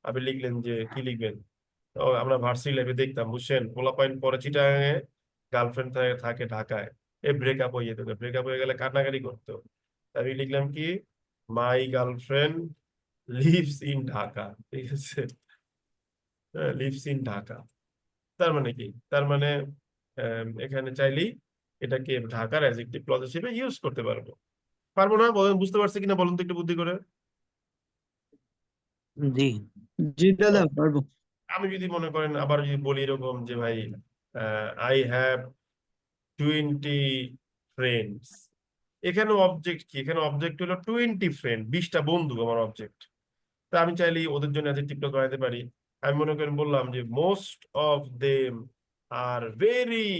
আপনি লিখলেন যে কি লিখবেন, ও আমরা ভার্সিটি লাইফে দেখতাম বুঝছেন, পোলাপাইন পরে চিটাগাঙে, গার্লফ্রেন্ড থাকে ঢাকায়, এই ব্রেকআপ হয়ে যেত, ব্রেকআপ হয়ে গেলে কান্নাকাটি করতো। আমি লিখলাম কি, মাই গার্লফ্রেন্ড লিভস ইন ঢাকা, ঠিক আছে, লিভস ইন ঢাকা। তার মানে কি, তার মানে এখানে চাইলেই এটাকে ঢাকার অ্যাডজেক্টিভ ক্লজ হিসেবে ইউজ করতে পারবো। পারবো না? বলেন, বুঝতে পারছি কিনা বলুন তো একটু বুদ্ধি করে। জি জি দাদা পারবো। আমি যদি মনে করেন আবার যদি বলি এরকম যে ভাই, আই হ্যাভ 20 ফ্রেন্ডস, এখানে অবজেক্ট কি, এখানে অবজেক্ট হলো 20 ফ্রেন্ড, 20টা বন্ধু আমার অবজেক্ট। তা আমি চাইলে ওদের জন্য অ্যাডজেক্টিভ ক্লজ বানাতে পারি। আমি মনে করেন বললাম যে most of them are very,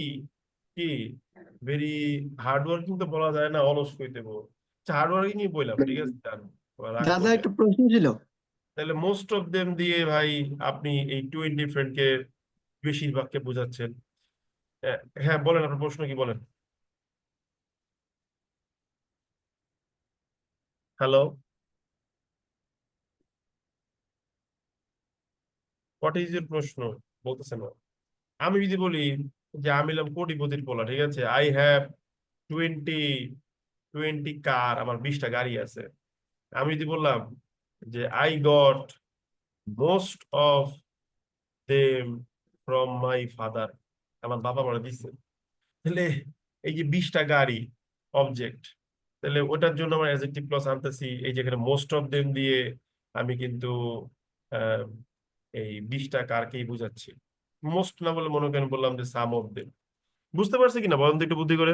কি, ভেরি হার্ড ওয়ার্কিং তো বলা যায় না, অলস কইতে বল, হার্ড ওয়ার্কিং বললাম, ঠিক আছে, ডান। রাগ দাদা করবেন একটা প্রশ্ন ছিল। তাহলে মোস্ট অফ দেম দিয়ে ভাই আপনি এই 20 ফ্রেন্ডকে বেশিরভাগকে বোঝাচ্ছেন। হ্যাঁ বলেন, আপনার প্রশ্ন কি বলেন। হ্যালো, হোয়াট ইজ ইউর প্রশ্ন, বলতেছেন না। আমি যদি বলি যে আমি হলাম কোটিপতির পোলা, ঠিক আছে, আই হ্যাভ 20 কার, আমার 20টা গাড়ি আছে। আমি যদি বললাম যে I got most of them from my father, আমার বাবা মারা দিচ্ছে, তাহলে এই যে 20টা গাড়ি অবজেক্ট, তাহলে ওটার জন্য আমার অ্যাডজেক্টিভ ক্লজ আনতেছি, এই যেখানে মোস্ট অফ দেম দিয়ে আমি কিন্তু আহ, এই 20টা কারকেই বুঝাচ্ছি। মোস্ট না বলে মনে করেন বললাম যে সাম অফ দেম। বুঝতে পারছি কিনা বলেন তো একটু বুদ্ধি করে।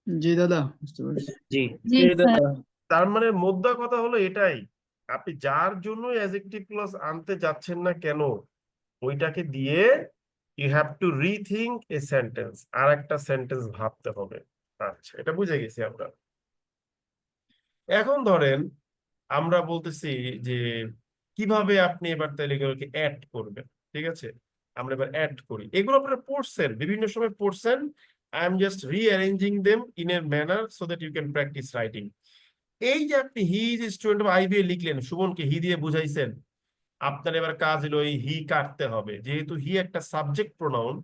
জি দাদা বুঝতে পারছি। জি জি স্যার। তার মানে মোদ্দা কথা হলো এটাই, আপনি যার জন্য অ্যাডজেক্টিভ ক্লজ আনতে যাচ্ছেন না কেন, ওইটাকে দিয়ে you have to rethink a sentence, আর একটা সেন্টেন্স ভাবতে হবে। আচ্ছা, এটা বুঝে গেছি আমরা। এখন ধরেন আমরা বলতেছি যে কিভাবে আপনি এবার তাহলে এগুলোকে অ্যাড করবেন, ঠিক আছে, আমরা এবার অ্যাড করি। এগুলো আপনারা পড়ছেন, বিভিন্ন সময় পড়ছেন, I am just rearranging them in a manner so that you can practice writing. এই যে আপনি he is student of IBA লিখলেন, সুমনকে হি দিয়ে বুঝাইছেন, আপনার এবার কাজ হলো এই হি কাটতে হবে, যেহেতু হি একটা সাবজেক্ট প্রোনাউন,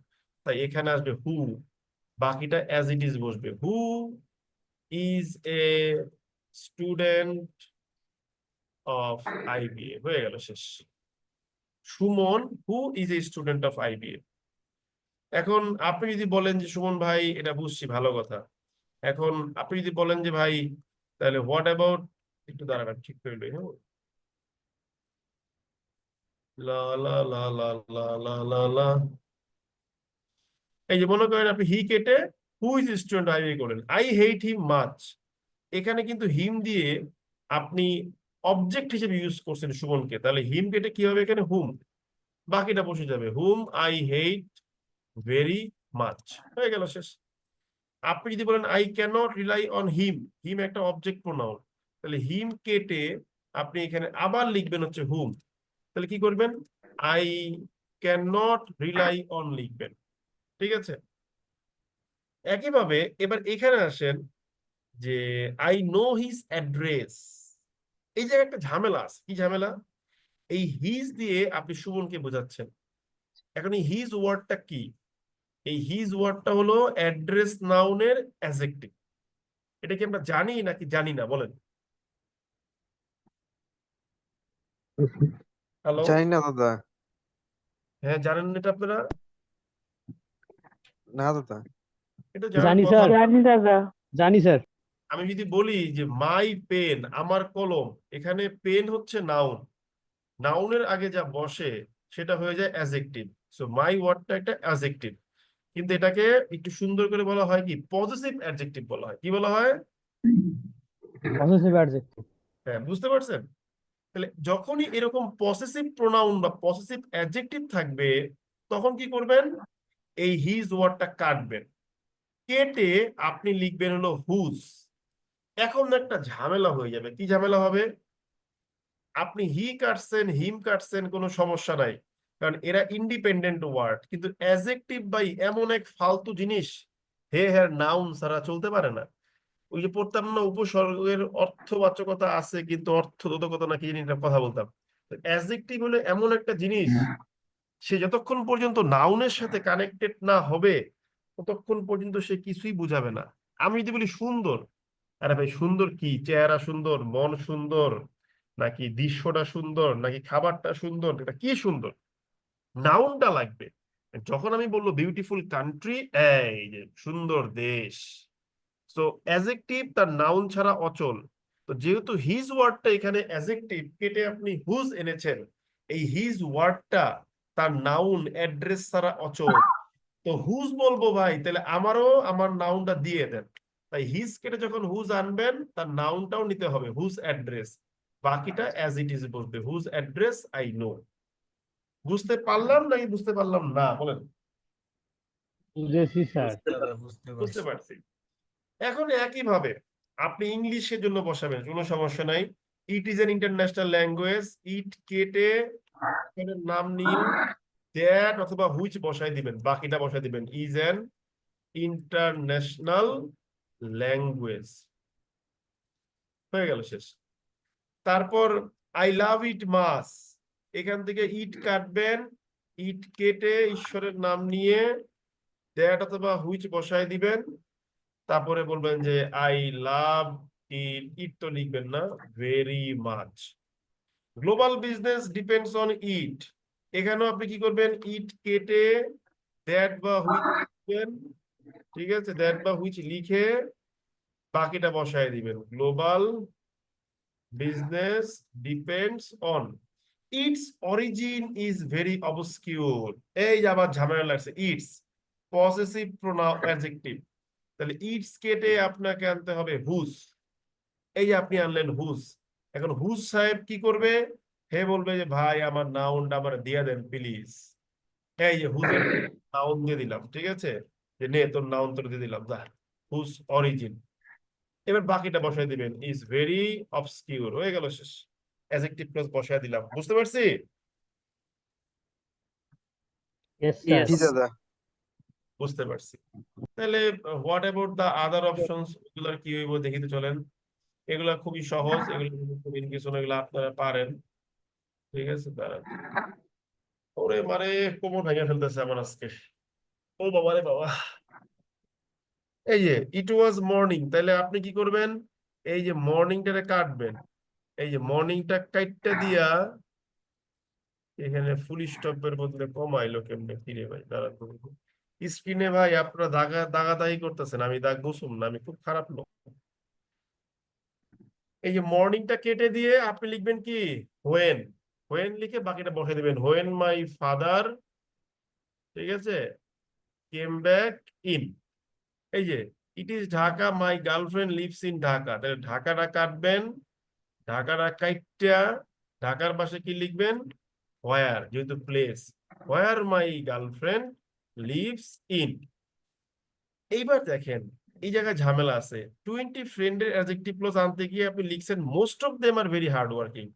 তাই এখানে আসবে হু, বাকিটা অ্যাজ ইট ইজ বসবে, who is a student of IBA, হয়ে গেল, শেষ। Suman who is a student of IBA. এখন আপনি যদি বলেন যে সুমন ভাই এটা বুঝছি, ভালো কথা, এখন আপনি যদি বলেন যে ভাই তাহলে হোয়াট অ্যাবাউট, একটু দাঁড়াবেন ঠিক করে লই, হ্যাঁ, লা লা লা লা লা লা লা লা, এই যে মনে করেন আপনি হি কেটে হু ইজ স্টুডেন্ট আইবিএ করলেন, আই হেট হিম মাচ, এখানে কিন্তু হিম দিয়ে আপনি অবজেক্ট হিসেবে ইউজ করছেন সুমনকে, তাহলে হিম কেটে কি হবে এখানে হুম, বাকিটা বসে যাবে, whom I hate very much, হয়ে গেল, শেষ। আপনি যদি বলেন I can not rely on him, him একটা অবজেক্ট প্রোনাউন, তাহলে হিম কেটে আপনি এখানে আবার লিখবেন হচ্ছে হুম, তাহলে কি করবেন, I can not rely on লিখবেন, ঠিক আছে। একইভাবে এবার এখানে আসেন যে আই নো হিজ অ্যাড্রেস, এই জায়গায় একটা ঝামেলা আছে, কি ঝামেলা, এই হিজ দিয়ে আপনি সুমনকে বোঝাচ্ছেন, এখন এই হিজ ওয়ার্ডটা কি, এই হিজ ওয়ার্ডটা হলো অ্যাড্রেস নাউনের অ্যাডজেক্টিভ, এটা কি আমরা জানি নাকি জানি না বলেন। হ্যালো, জানি না দাদা। হ্যাঁ জানেন না এটা আপনারা, না দাদা। এটা জানার জানি কথা। স্যার, জানি দাদা। জানি স্যার। আমি যদি বলি যে মাই পেন, আমার কলম, এখানে পেন হচ্ছে নাউন, নাউনের আগে যা বসে সেটা হয়ে যায় অ্যাডজেক্টিভ, সো মাই ওয়ার্ডটা একটা অ্যাডজেক্টিভ, কিন্তু এটাকে একটু সুন্দর করে বলা হয় কি, পজিটিভ অ্যাডজেক্টিভ বলা হয়, কি বলা হয়, পসেসিভ অ্যাডজেক্টিভ। হ্যাঁ বুঝতে পারছেন। তাহলে যখনই এরকম পসেসিভ প্রোনাউন বা পসেসিভ অ্যাডজেক্টিভ থাকবে, তখন কি করবেন, এই হিজ ওয়ার্ডটা কাটবেন, কেটে আপনি লিখবেন হলো হুজ। এখন একটা ঝামেলা হয়ে যাবে, কি ঝামেলা হবে, আপনি হি কাটছেন হিম কাটছেন কোনো সমস্যা নাই, কারণ এরা ইন্ডিপেন্ডেন্ট ওয়ার্ড, কিন্তু অ্যাডজেক্টিভ বাই এমন এক ফালতু জিনিস হে হ্যার নাউন ছাড়া চলতে পারে না। ওই যে পড়তাম না, উপসর্গের অর্থবাচকতা আছে কিন্তু অর্থবোধকতা নাকি জানি একটা কথা বলতাম। অ্যাডজেক্টিভ হলো এমন একটা জিনিস, সে যতক্ষণ পর্যন্ত নাউনের সাথে কানেক্টেড না হবে ততক্ষণ পর্যন্ত সে কিছুই বুঝাবে না। আমি যদি বলি সুন্দর, আরে ভাই সুন্দর কি? চেহারা সুন্দর, মন সুন্দর, নাকি দৃশ্যটা সুন্দর, নাকি খাবারটা সুন্দর, এটা কি সুন্দর? নাউনটা লাগবে। যখন আমি বলবো বিউটিফুল কান্ট্রি, এই যে সুন্দর দেশ, সো অ্যাডজেক্টিভ তার নাউন ছাড়া অচল। তো যেহেতু হিজ ওয়ার্ডটা এখানে অ্যাডজেক্টিভ কেটে আপনি হুজ এনেছেন, এই হিজ ওয়ার্ডটা তার নাউন অ্যাড্রেস ছাড়া অচল। তো হুজ বলবো ভাই, তাহলে আমারও আমার নাউনটা দিয়ে দেন। তাই হিজ কেটে যখন হুজ আনবেন তার নাউনটাও নিতে হবে, হুজ অ্যাড্রেস। বাকিটা অ্যাজ ইট ইজ বলবে, হুজ অ্যাড্রেস আই নো। বুঝতে পারলাম নাকি বুঝতে পারলাম না বলেন? বুঝেছি স্যার। বুঝতে পারছি। এখন একই ভাবে আপনি ইংলিশের জন্য বসাবেন, কোনো সমস্যা নাই। It is an international language, it কেটে এখানে নাম নিয়ে দ্যাট অথবা হুইচ বসাই দিবেন, বাকিটা বসাই দিবেন ইজ এন ইন্টারন্যাশনাল ল্যাঙ্গুয়েজ। হয়ে গেল, শেষ। তারপর আই লাভ ইট মাস, এখান থেকে ইট কাটবেন, ইট কেটে ঈশ্বরের নাম নিয়ে দ্যাট অথবা হুইচ বসাই দিবেন, তারপরে বলবেন যে আই লাভ ইট, ইট তো লিখবেন না, very much. Global business depends on it, এখানেও আপনি কি করবেন, ইট কেটে দ্যাট বা হুইচ লিখবেন, ঠিক আছে, দ্যাট বা হুইচ লিখে বাকিটা বসায় দিবেন, global business depends on it's origin is very obscure. এই যে আবার ঝামেলা লাগছে, ইটস পসেসিভ প্রোনাউন অ্যাডজেক্টিভ, তাহলে ইটস কেটে আপনাকে আনতে হবে হুজ। এই যে আপনি আনলেন হুজ, এখন হুজ সাহেব কি করবে? হে বলবে যে ভাই আমার নাউনটা আমার দিয়ে দেন প্লিজ। এই যে হুজের নাউন দিয়ে দিলাম, ঠিক আছে, যে নে তোর নাউন তোর দিয়ে দিলাম, দা হুজ অরিজিন। এবার বাকিটা বসাই দিবেন, ইজ ভেরি অবস্কিউর। হয়ে গেল, শেষ। অ্যাডজেক্টিভ ক্লজ বসাই দিলাম, বুঝতে পারছি? Yes sir. জি দাদা। বুঝতে পারছি। তাহলে what about the other options, এগুলার কি হইব দেখিতে চলেন। এগুলা খুবই সহজ, এগুলো কমিউনিকেশন, এগুলো আপনারা পারেন, ঠিক আছে। দাঁড়ান, ওরে মানে কোমর ভেঙে ফেলতেছে আমার আজকে, ও বাবা রে বাবা। এই যে ইট ওয়াজ মর্নিং, তাহলে আপনি কি করবেন? এই যে মর্নিংটারে কাটবেন, এই যে মর্নিংটা কাটটা দিয়া এখানে ফুল স্টপের বদলে কমাইলো কেমনে ফিরে ভাই, দাঁড়ান স্ক্রিনে ভাই আপনারা দাগাদাগি করতেছেন, আমি দাগ বুঝুম না, আমি খুব খারাপ লোক। এই যে মর্নিংটা কেটে দিয়ে আপনি লিখবেন কি, হোয়েন। হোয়েন লিখে বাকিটা বসে দিবেন, হোয়েন মাই ফাদার, ঠিক আছে, কেম ব্যাক ইন। এই যে it is Dhaka, my girlfriend lives in Dhaka, তাহলে ঢাকাটা কাটবেন, ঢাকাটা কাইটটা ঢাকার পাশে কি লিখবেন, হোয়ার, যেহেতু place, where my girlfriend lives in. এইবার দেখেন এই জায়গায় ঝামেলা আছে, 20 ফ্রেন্ডের অ্যাডজেক্টিভ ক্লজ আনতে গিয়ে আপনি লিখছেন most of them are very hard working.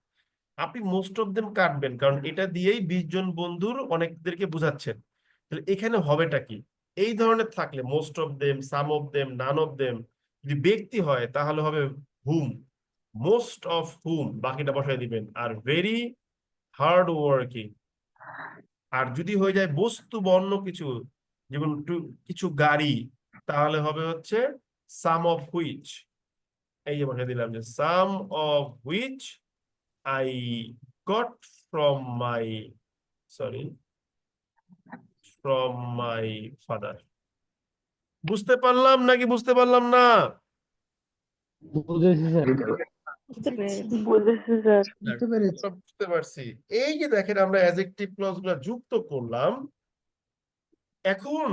আপনি মোস্ট অফ দেম কাটবেন, কারণ এটা দিয়েই 20 জন বন্ধুর অনেকদেরকে বুঝাচ্ছেন। তাহলে এখানে হবেটা কি? এই ধরনের থাকলে most of them, some of them, none of them, যদি ব্যক্তি হয় তাহলে হবে হুম, মোস্ট অফ হুম, বাকিটা বসায় দিবেন, আর ভেরি হার্ড ওয়ার্কিং। আর যদি হয়ে যায় বস্তু বর্ণ কিছু, যেমন কিছু গাড়ি, তাহলে হবে হচ্ছে সাম অফ হুইচ। এই যে বসায় দিলাম যে some of which I got from my, sorry, from my father. বুঝতে পারলাম নাকি বুঝতে পারলাম না? বুঝেছি স্যার। বুঝেছি স্যার। বুঝতে পেরেছি। আমরা বুঝতে পারছি। এই যে দেখেন আমরা অ্যাডজেক্টিভ ক্লজ গুলা যুক্ত করলাম। এখন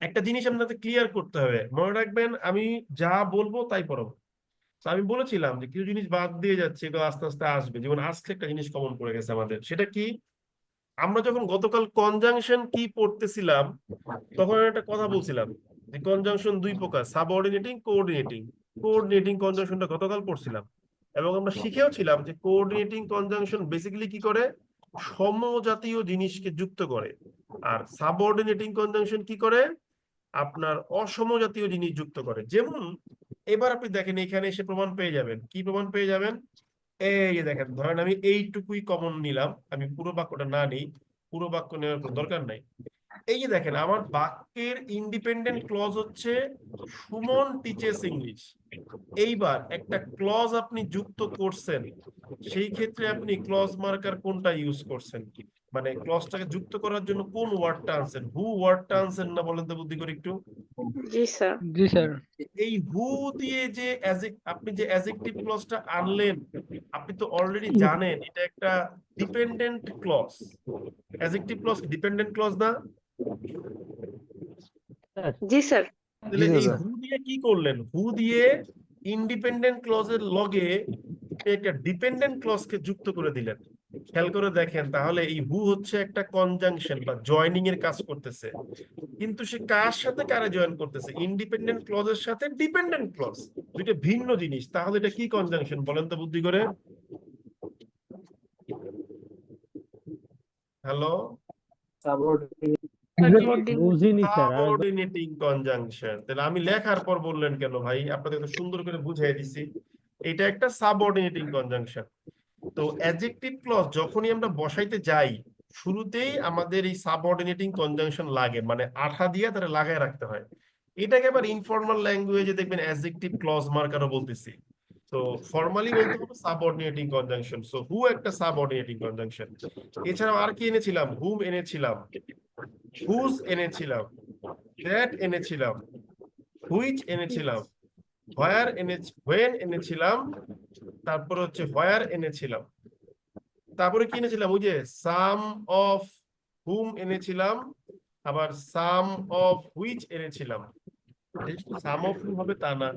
একটা জিনিস আপনাদের ক্লিয়ার করতে হবে, মনে রাখবেন আমি যা বলবো তাই পড়াবো। তো আমি বলেছিলাম যে কিছু জিনিস বাদ দিয়ে যাচ্ছে, এগুলো আস্তে আস্তে আসবে। যেমন আজকে একটা জিনিস কমন পড়ে গেছে আমাদের, সেটা কি? আমরা যখন গতকাল কনজাংশন কি পড়তেছিলাম তখন একটা কথা বলছিলাম যে কনজাংশন দুই প্রকার, সাবঅর্ডিনেটিং, কোঅর্ডিনেটিং। কোঅর্ডিনেটিং কনজাংশনটা গতকাল পড়ছিলাম, এবং আমরা শিখেও ছিলাম যে কোঅর্ডিনেটিং কনজাংশন বেসিক্যালি কি করে, সমজাতীয় জিনিসকে যুক্ত করে। আর সাবঅর্ডিনেটিং কনজাংশন কি করে, আপনার অসমজাতীয় জিনিস যুক্ত করে। যেমন এবার আপনি দেখেন এখানে এসে প্রমাণ পেয়ে যাবেন। কি প্রমাণ পেয়ে যাবেন? এই যে দেখেন, ধরেন আমি এইটুকুই কমন নিলাম, আমি পুরো বাক্যটা না নিই, পুরো বাক্য নেওয়ার কোনো দরকার নাই। এই যে দেখেন, আমার বাক্যের ইন্ডিপেন্ডেন্ট ক্লজ হচ্ছে সুমন টিচেস ইংলিশ। এইবার একটা ক্লজ আপনি যুক্ত করছেন, সেই ক্ষেত্রে আপনি ক্লজ মার্কার কোনটা ইউজ করছেন, মানে ক্লজটাকে যুক্ত করার জন্য কোন ওয়ার্ডটা আনছেন? হু ওয়ার্ডটা আনছেন না? বলেন তো বুদ্ধি করে একটু। জি স্যার। জি স্যার। এই হু দিয়ে যে আপনি যে অ্যাডজেক্টিভ ক্লজটা আনলেন, আপনি তো অলরেডি জানেন এটা একটা dependent clause. Adjective clause dependent clause না? স্যার জি স্যার। তাহলে এই হু দিয়ে কি করলেন? হু দিয়ে ইন্ডিপেন্ডেন্ট ক্লজের লগে একটা ডিপেন্ডেন্ট ক্লজকে যুক্ত করে দিলেন। খেয়াল করে দেখেন, তাহলে এই হু হচ্ছে একটা কনজাংশন বা জয়নিং এর কাজ করতেছে, কিন্তু সে কার সাথে কারে জয়েন করতেছে? ইন্ডিপেন্ডেন্ট ক্লজের সাথে ডিপেন্ডেন্ট ক্লজ, দুইটা ভিন্ন জিনিস। তাহলে এটা কি কনজাংশন বলেন তো বুদ্ধি করে? হ্যালো, বুঝিনি স্যার, আর সাবঅর্ডিনেটিং কনজাংশন। তাহলে আমি লেখার পর বললেন কেন ভাই? আপনাদের তো সুন্দর করে বুঝিয়ে দিছি, এটা একটা সাবঅর্ডিনেটিং কনজাংশন। তো অ্যাডজেক্টিভ ক্লজ যখনই আমরা বসাইতে যাই, শুরুতেই আমাদের এই সাবঅর্ডিনেটিং কনজাংশন লাগে, মানে আঠা দিয়ে তারা লাগায় রাখতে হয়। এটাকে আবার ইনফর্মাল ল্যাঙ্গুয়েজে দেখবেন অ্যাডজেক্টিভ ক্লজ মার্কারও বলতেছি। তো ফর্মালি বলতে হবে সাবঅর্ডিনেটিং কনজাংশন। সো হু একটা সাবঅর্ডিনেটিং কনজাংশন। এছাড়াও আর কি এনেছিলাম? হুম এনেছিলাম, হুজ এনেছিলাম, দ্যাট এনেছিলাম, হুইচ এনেছিলাম, হোয়েন এনেছিলাম, তারপর হচ্ছে হোয়ার এনেছিলাম, তারপরে কি এনেছিলাম? ওই যে সাম অফ হুম এনেছিলাম, আবার সাম অফ হুইচ এনেছিলাম। সাম অফ হুম হবে তা না,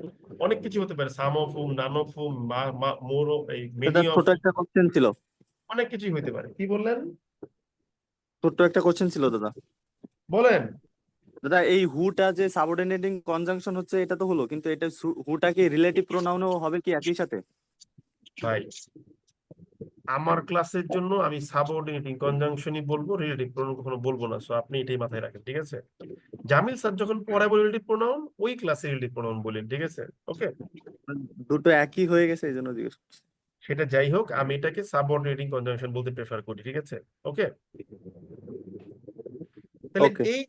অনেক কিছু হতে পারে, সাম অফ হুম, নান অফ হুম, মোর, এই দাদা মেনি অফ, ছোট একটা কোশ্চেন ছিল, অনেক কিছুই হতে পারে। কি বললেন? ছোট্ট একটা কোশ্চেন ছিল দাদা। বলেন। দাদা এই হুটা যে সাবঅর্ডিনেটিং কনজাংশন হচ্ছে এটা তো হলো, কিন্তু এটা হুটা কি রিলেটিভ প্রোনাউনও হবে কি একই সাথে? ভাই, আমার ক্লাসের জন্য আমি সাবঅর্ডিনেটিং কনজাংশনই বলবো, রিলেটিভ প্রোনাউন কখনো বলবো না। সো আপনি এটাই মাথায় রাখেন, ঠিক আছে? জামিল স্যার যখন পড়াবো রিলেটিভ প্রোনাউন, ওই ক্লাসে রিলেটিভ প্রোনাউন বলেন, ঠিক আছে? ওকে, দুটো একই হয়ে গেছে এই জন্য জিজ্ঞেস করছি। সেটা যাই হোক, আমি এটাকে সাবঅর্ডিনেটিং কনজাংশন বলতে প্রেফার করি, ঠিক আছে? ওকে, তাহলে ওকে। এই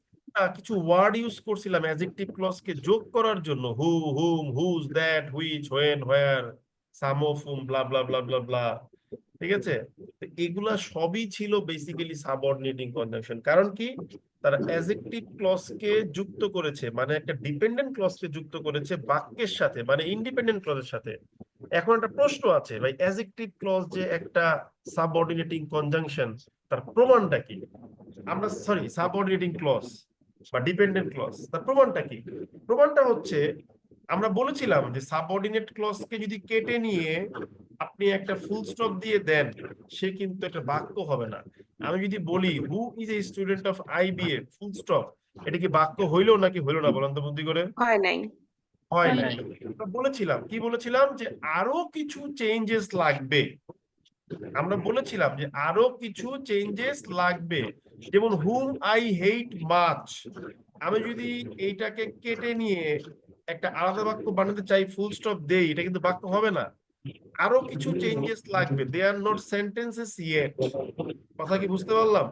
কিছু ওয়ার্ড ইউজ করছিলাম অ্যাডজেক্টিভ ক্লজ কে যোগ করার জন্য, who, whom, whose, that, which, when, where, some of whom, blah blah blah blah blah, ঠিক আছে? তো এগুলা সবই ছিল বেসিক্যালি সাবঅর্ডিনেটিং কনজাংশন। কারণ কি? তারা অ্যাডজেক্টিভ ক্লজ কে যুক্ত করেছে, মানে একটা ডিপেন্ডেন্ট ক্লজ কে যুক্ত করেছে বাক্যের সাথে, মানে ইন্ডিপেন্ডেন্ট ক্লজের সাথে। এখন একটা প্রশ্ন আছে ভাই, অ্যাডজেক্টিভ ক্লজ যে একটা সাবঅর্ডিনেটিং কনজাংশন, তার প্রমাণটা কি? আমরা সরি, সাবঅর্ডিনেটিং ক্লজ বা ডিপেন্ডেন্ট ক্লজ, তার প্রমাণটা কি? প্রমাণটা হচ্ছে, আমরা বলেছিলাম যে সাবঅর্ডিনেট ক্লজ কে যদি কেটে নিয়ে আপনি একটা ফুল স্টপ দিয়ে দেন, সে কিন্তু একটা বাক্য হবে না। আমি যদি বলি who is a student of IBA, full stop, এটা কি বাক্য হইলো নাকি হইলো না? বলেন তো বুদ্ধি করে। হয় নাই। হয় নাই। আমরা বলেছিলাম, কি বলেছিলাম? যে আরো কিছু চেঞ্জেস লাগবে। আমরা বলেছিলাম যে আরো কিছু চেঞ্জেস লাগবে। যেমন হুম আই হেট মাচ, আমি যদি এইটাকে কেটে নিয়ে একটা আলাদা বাক্য বানাতে চাই, ফুল স্টপ দেই, এটা কিন্তু বাক্য হবে না। আরো কিছু চেঞ্জেস লাগবে, দে আর নট সেন্টেন্সেস ইয়েট। কথা কি বুঝতে পারলাম?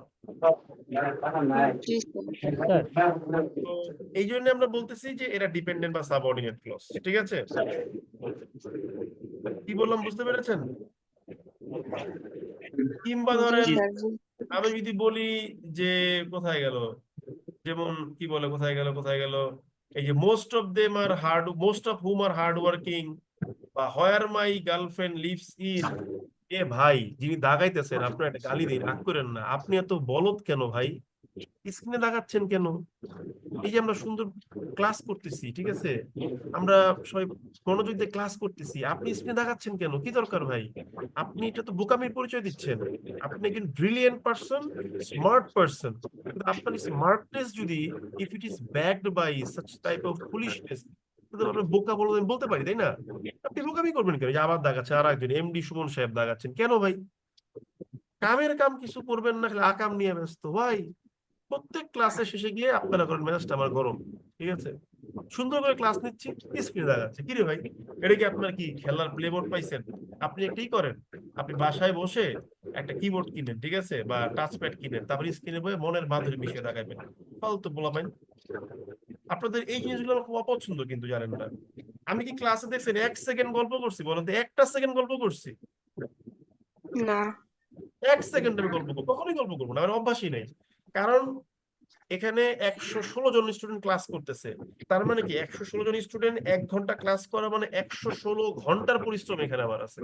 জি স্যার। স্যার তো এই জন্য আমরা বলতেছি যে এরা ডিপেন্ডেন্ট বা সাবঅর্ডিনেট ক্লজ, ঠিক আছে? কি বললাম বুঝতে পেরেছেন? কিংবা জি ধরেন স্যার। জি। আমি যদি বলি যে, কোথায় গেল, যেমন কি বলে, কোথায় গেল, কোথায় গেল, এই যে most of whom are hard working, বা where my girlfriend lives in. এ ভাই, যিনি দাগাইতেছেন আপনার একটা গালি দিন, রাগ করেন না। আপনি এত বলদ কেন ভাই? স্ক্রিনে দাগাচ্ছেন কেন? এই যে আমরা সুন্দর ক্লাস করতেছি, ঠিক আছে, আমরা সবাই মনোযোগ দিয়ে ক্লাস করতেছি, আপনি স্ক্রিনে দেখাচ্ছেন কেন? কি দরকার ভাই? আপনি এটা তো বোকামির পরিচয় দিচ্ছেন। আপনি একজন ব্রিলিয়েন্ট পারসন, স্মার্ট পারসন, কিন্তু আপনার স্মার্টনেস যদি if it is backed by such type of foolishness, আমরা বোকা বলে বলতে পারি, তাই না? আপনি বোকামি করবেন কেন? যে আবার দাগাচ্ছেন, আর একজন এমডি সুমন সাহেব দাগাচ্ছেন কেন ভাই? কামের কাম কিছু করবেন না, খালি আকাম নিয়ে ব্যস্ত ভাই। প্রত্যেক ক্লাসে শেষে গিয়ে আপনারা করেন মেজাজটা আমার গরম, ঠিক আছে? সুন্দর করে ক্লাস নিচ্ছি, স্ক্রিনে দেখাচ্ছে, কি রে ভাই, এটা কি আপনার কি খেলার প্লেবোর্ড পাইছেন? আপনি একটাই করেন, আপনি বাসায় বসে একটা কিবোর্ড কিনেন, ঠিক আছে, বা টাচপ্যাড কিনেন, তারপর স্ক্রিনে বসে মনের মাধুরী মিশিয়ে দেখাবেন। ফালতু বলাবেন। আপনাদের এই জিনিসগুলো আমার খুব অপছন্দ, কিন্তু জানেন না, আমি কি ক্লাসে দেখছেন 1 সেকেন্ড গল্প করছি? বলেন তো, একটা সেকেন্ড গল্প করছি? না 1 সেকেন্ড আমি গল্প করবো? কখনোই গল্প করবো না, আমার অভ্যাসই নেই। কারণ এখানে 116 জন স্টুডেন্ট ক্লাস করতেছে, তার মানে কি 116 জন স্টুডেন্ট 1 ঘন্টা ক্লাস করা মানে 116 ঘন্টার পরিশ্রম এখানে আমার আছে।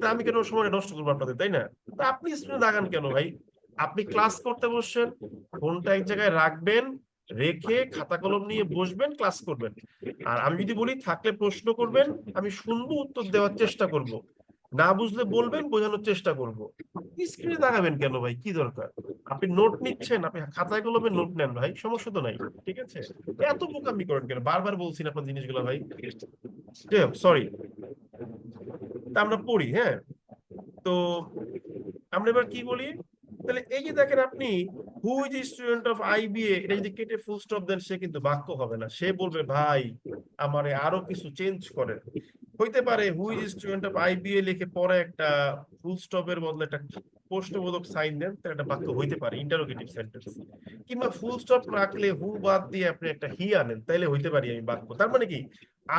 তা আমি কেন সময় নষ্ট করবো আপনাদের, তাই না? তা আপনি স্টুডেন্ট লাগান কেন ভাই? আপনি ক্লাস করতে বসছেন, ফোনটা এক জায়গায় রাখবেন, রেখে খাতা কলম নিয়ে বসবেন, ক্লাস করবেন। আর আমি যদি বলি থাকলে প্রশ্ন করবেন, আমি শুনবো, উত্তর দেওয়ার চেষ্টা করব, না বুঝলে বলবেন, বোঝানোর চেষ্টা করব। স্ক্রিনে দাঁড়াবেন কেন ভাই, কি দরকার? আপনি নোট নিচ্ছেন, আপনি খাতায় কলমে নোট নেন ভাই, সমস্যা তো নাই, ঠিক আছে? এত বোকামি করেন কেন? বারবার বলছি না আপনার জিনিসগুলো ভাই। সরি। তা আমরা পড়ি, হ্যাঁ? তো আমরা এবার কি বলি? তাহলে এই যে দেখেন আপনি, who is student of IBA, এটা যদি কেটে ফুল স্টপ দেন, সে কিন্তু বাক্য হবে না, সে বলবে ভাই আমারে আরো কিছু চেঞ্জ করেন। হইতে পারে who is student of IBA লিখে পরে একটা ফুল স্টপের বদলে একটা প্রশ্নবোধক সাইন দেন, তাহলে একটা বাক্য হইতে পারে, ইন্টারোগেটিভ সেন্টেন্স। কিংবা ফুল স্টপ রাখলে হু বাদ দিয়ে আপনি একটা হি আনেন, তাইলে হইতে পারি আমি বাক্য। তার মানে কি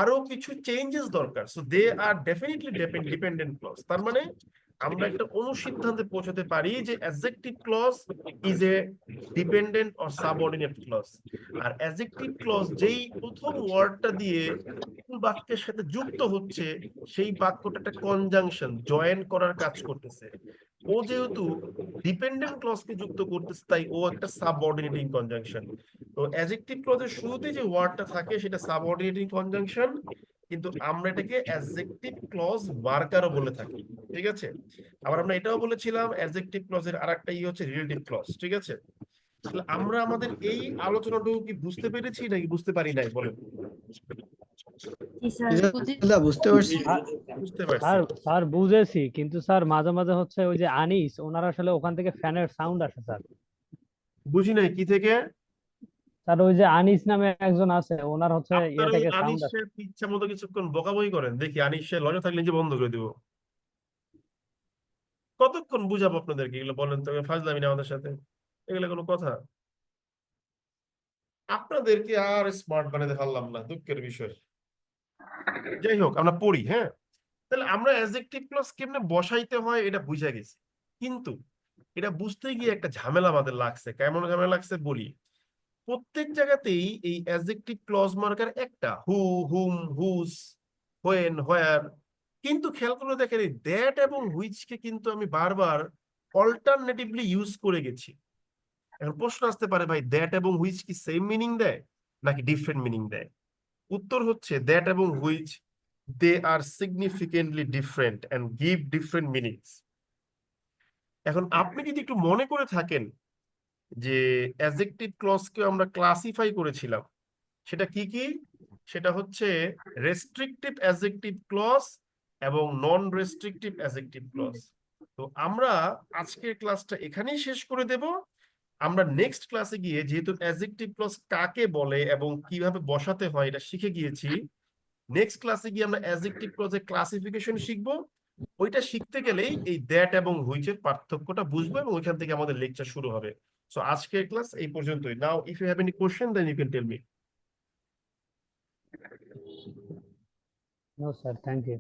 আরো কিছু চেঞ্জেস দরকার। So they are definitely dependent clause. তার মানে আমরা একটা অনুসিদ্ধান্তে পৌঁছাতে পারি যে adjective clause is a dependent or subordinate clause. আর অ্যাডজেক্টিভ ক্লজ যেই প্রথম ওয়ার্ডটা দিয়ে মূল বাক্যের সাথে যুক্ত হচ্ছে, সেই বাক্যটা একটা কনজাংশন, জয়েন করার কাজ করতেছে। ও যেহেতু ডিপেন্ডেন্ট ক্লজকে যুক্ত করতেছে, তাই ও একটা সাবঅর্ডিনেটিং কনজাংশন। তো অ্যাডজেক্টিভ ক্লজের শুরুতে যে ওয়ার্ডটা থাকে সেটা সাবঅর্ডিনেটিং কনজাংশন, কিন্তু আমরা এটাকে অ্যাডজেক্টিভ ক্লজ মার্কারও বলে থাকি, ঠিক আছে? আবার আমরা এটাও বলেছিলাম অ্যাডজেক্টিভ ক্লজের আরেকটা হচ্ছে রিলেটিভ ক্লজ, ঠিক আছে? তাহলে আমরা আমাদের এই আলোচনাটুকু কি বুঝতে পেরেছি নাকি বুঝতে পারি নাই, বলেন? জি দাদা, বুঝতে পারছি। বুঝতে পারছি। স্যার স্যার বুঝেছি, কিন্তু স্যার মাঝে মাঝে হচ্ছে ওই যে আনিস, ওনার আসলে ওখান থেকে ফ্যানের সাউন্ড আসে স্যার। বুঝি নাই কি থেকে? স্যার ওই যে আনিস নামে একজন আছে, ওনার হচ্ছে আপনার ইয়ে ওই থেকে সাউন্ড আসে। আনিসের ইচ্ছা মতো কিছুক্ষণ বকাবকি করেন দেখি, আনিসের লজ্জা থাকলে যে বন্ধ করে দিব। কতক্ষণ বুঝাবো আপনাদেরকে এগুলো, বলেন তো? ফাজলামি না আমাদের সাথে, এগুলো কোনো কথা? আপনাদেরকে আর স্মার্ট বানাতে পারলাম না, দুঃখের বিষয়। যাই হোক, আমরা পড়ি, হ্যাঁ? তাহলে আমরা অ্যাডজেক্টিভ ক্লজ কেমনে বসাইতে হয় এটা বুঝা গেছি, কিন্তু এটা বুঝতে গিয়ে একটা ঝামেলা আমাদের লাগছে। কেমন ঝামেলা লাগছে বলি। প্রত্যেক জায়গাতেই এই অ্যাডজেক্টিভ ক্লজ মার্কার একটা, হু, হুম, হুজ, হোয়েন, হোয়ার। কিন্তু খেয়াল করে দেখেন এই দ্যাট এবং হুইচ কে কিন্তু আমি বারবার অল্টারনেটিভলি ইউজ করে গেছি। এখন প্রশ্ন আসতে পারে, ভাই দ্যাট এবং হুইচ কি সেম মিনিং দেয় নাকি ডিফারেন্ট মিনিং দেয়? উত্তর হচ্ছে দ্যাট এবং which, they are significantly different and give different meanings. এখন আপনি যদি একটু মনে করে থাকেন যে অ্যাডজেক্টিভ ক্লজকে আমরা ক্লাসিফাই করেছিলাম, সেটা কি কি? সেটা হচ্ছে রেস্ট্রিকটিভ অ্যাডজেক্টিভ ক্লজ এবং নন রেস্ট্রিকটিভ অ্যাডজেক্টিভ ক্লজ। তো আমরা আজকের ক্লাসটা এখানেই শেষ করে দেব। আমরা নেক্সট ক্লাসে গিয়ে, যেহেতু অ্যাডজেক্টিভ ক্লজ কাকে বলে এবং কিভাবে বসাতে হয় এটা শিখে গিয়েছি, নেক্সট ক্লাসে গিয়ে আমরা অ্যাডজেক্টিভ ক্লজের ক্লাসিফিকেশন শিখবো। ওইটা শিখতে গেলেই এই দ্যাট এবং হুইচের পার্থক্যটা বুঝবো, এবং ওইখান থেকে আমাদের লেকচার শুরু হবে। সো আজকের ক্লাস এই পর্যন্তই। Now if you have any question then you can tell me. No sir, thank you.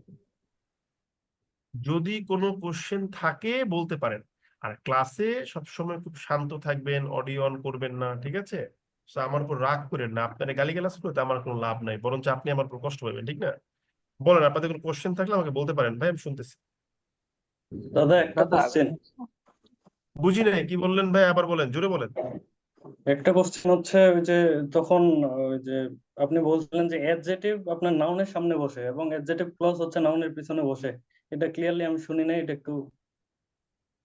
যদি কোনো কোশ্চেন থাকে বলতে পারেন। আর ক্লাসে সবসময় খুব শান্ত থাকবেন, অডিও অন করবেন না, ঠিক আছে? So, আমার উপর রাগ করেন না, আপনারা গালিগালাজ করতে আমার কোনো লাভ নাই, বরঞ্চ আপনি আমার উপর কষ্ট পাবেন, ঠিক না? বলেন, আপনাদের কোনো কোশ্চেন থাকলে আমাকে বলতে পারেন, ভাই আমি শুনতেছি। দাদা একটা কোশ্চেন বুঝি নাই কি বললেন ভাই, আবার বলেন, জোরে বলেন। হচ্ছে ওই যে তখন ওই যে আপনি বলছিলেন যে অ্যাডজেটিভ আপনার নাউনের সামনে বসে এবং অ্যাডজেটিভ ক্লজ হচ্ছে নাউনের পিছনে বসে, এটা ক্লিয়ারলি আমি শুনি নাই, এটা একটু।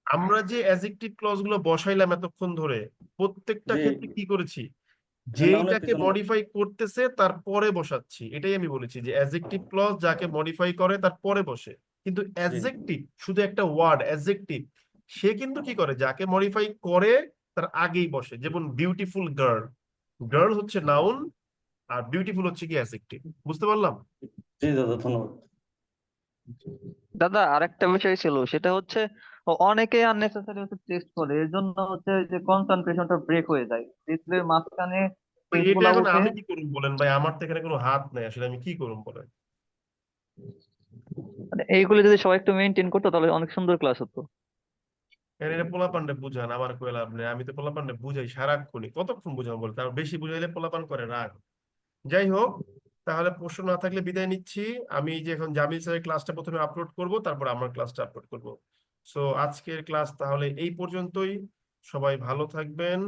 আমরা যে অ্যাডজেক্টিভ ক্লজ গুলো বসাইলাম এতক্ষণ ধরে, প্রত্যেকটা জি, ক্ষেত্রে কি করেছি? নাউনের যেইটাকে পিছনে মডিফাই করতেছে তারপরে বসাচ্ছি, এটাই আমি বলেছি যে অ্যাডজেক্টিভ ক্লজ যাকে মডিফাই করে তারপরে বসে। কিন্তু জি, অ্যাডজেক্টিভ শুধু একটা ওয়ার্ড, অ্যাডজেক্টিভ, সে কিন্তু কি করে? যাকে মডিফাই করে তার আগেই বসে, যেমন বিউটিফুল গার্ল, গার্ল হচ্ছে নাউন আর বিউটিফুল হচ্ছে কি অ্যাডজেক্টিভ। বুঝতে পারলাম? জি দাদা, ধন্যবাদ। দাদা আরেকটা বিষয় ছিল, সেটা হচ্ছে অনেকেই আননেসেসারি হচ্ছে টেক্সট করে, এর জন্য হচ্ছে যে কনসেন্ট্রেশনটা ব্রেক হয়ে যায়, ডিসপ্লের মাঝখানে ভাই, টেক্সট এটা গুলা এখন উঠে। আমি কি করুম বলেন ভাই, আমার তো এখানে কোনো হাত নেই, আসলে আমি কি করুম বলেন? মানে এইগুলো যদি সবাই একটু মেনটেন করতো তাহলে অনেক সুন্দর ক্লাস হতো। এটা পোলাপান্ডে বুঝান, আমার কই লাভ নেই, আমি তো পোলাপান্ডে বুঝাই সারাক্ষণই, কতক্ষণ বুঝাবো বলে, তার বেশি বুঝাইলে পোলাপান করে রাগ। যাই হোক, তাহলে প্রশ্ন না থাকলে বিদায় নিচ্ছি। আমি যে এখন জামিল স্যারের ক্লাসটা প্রথমে আপলোড করব, তারপর আমার ক্লাসটা আপলোড করব। সো আজকের ক্লাস তাহলে এই পর্যন্তই। সবাই ভালো থাকবেন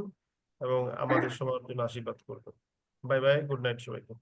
এবং আমাদের সবার জন্য আশীর্বাদ করবেন। বাই বাই, গুড নাইট সবাইকে।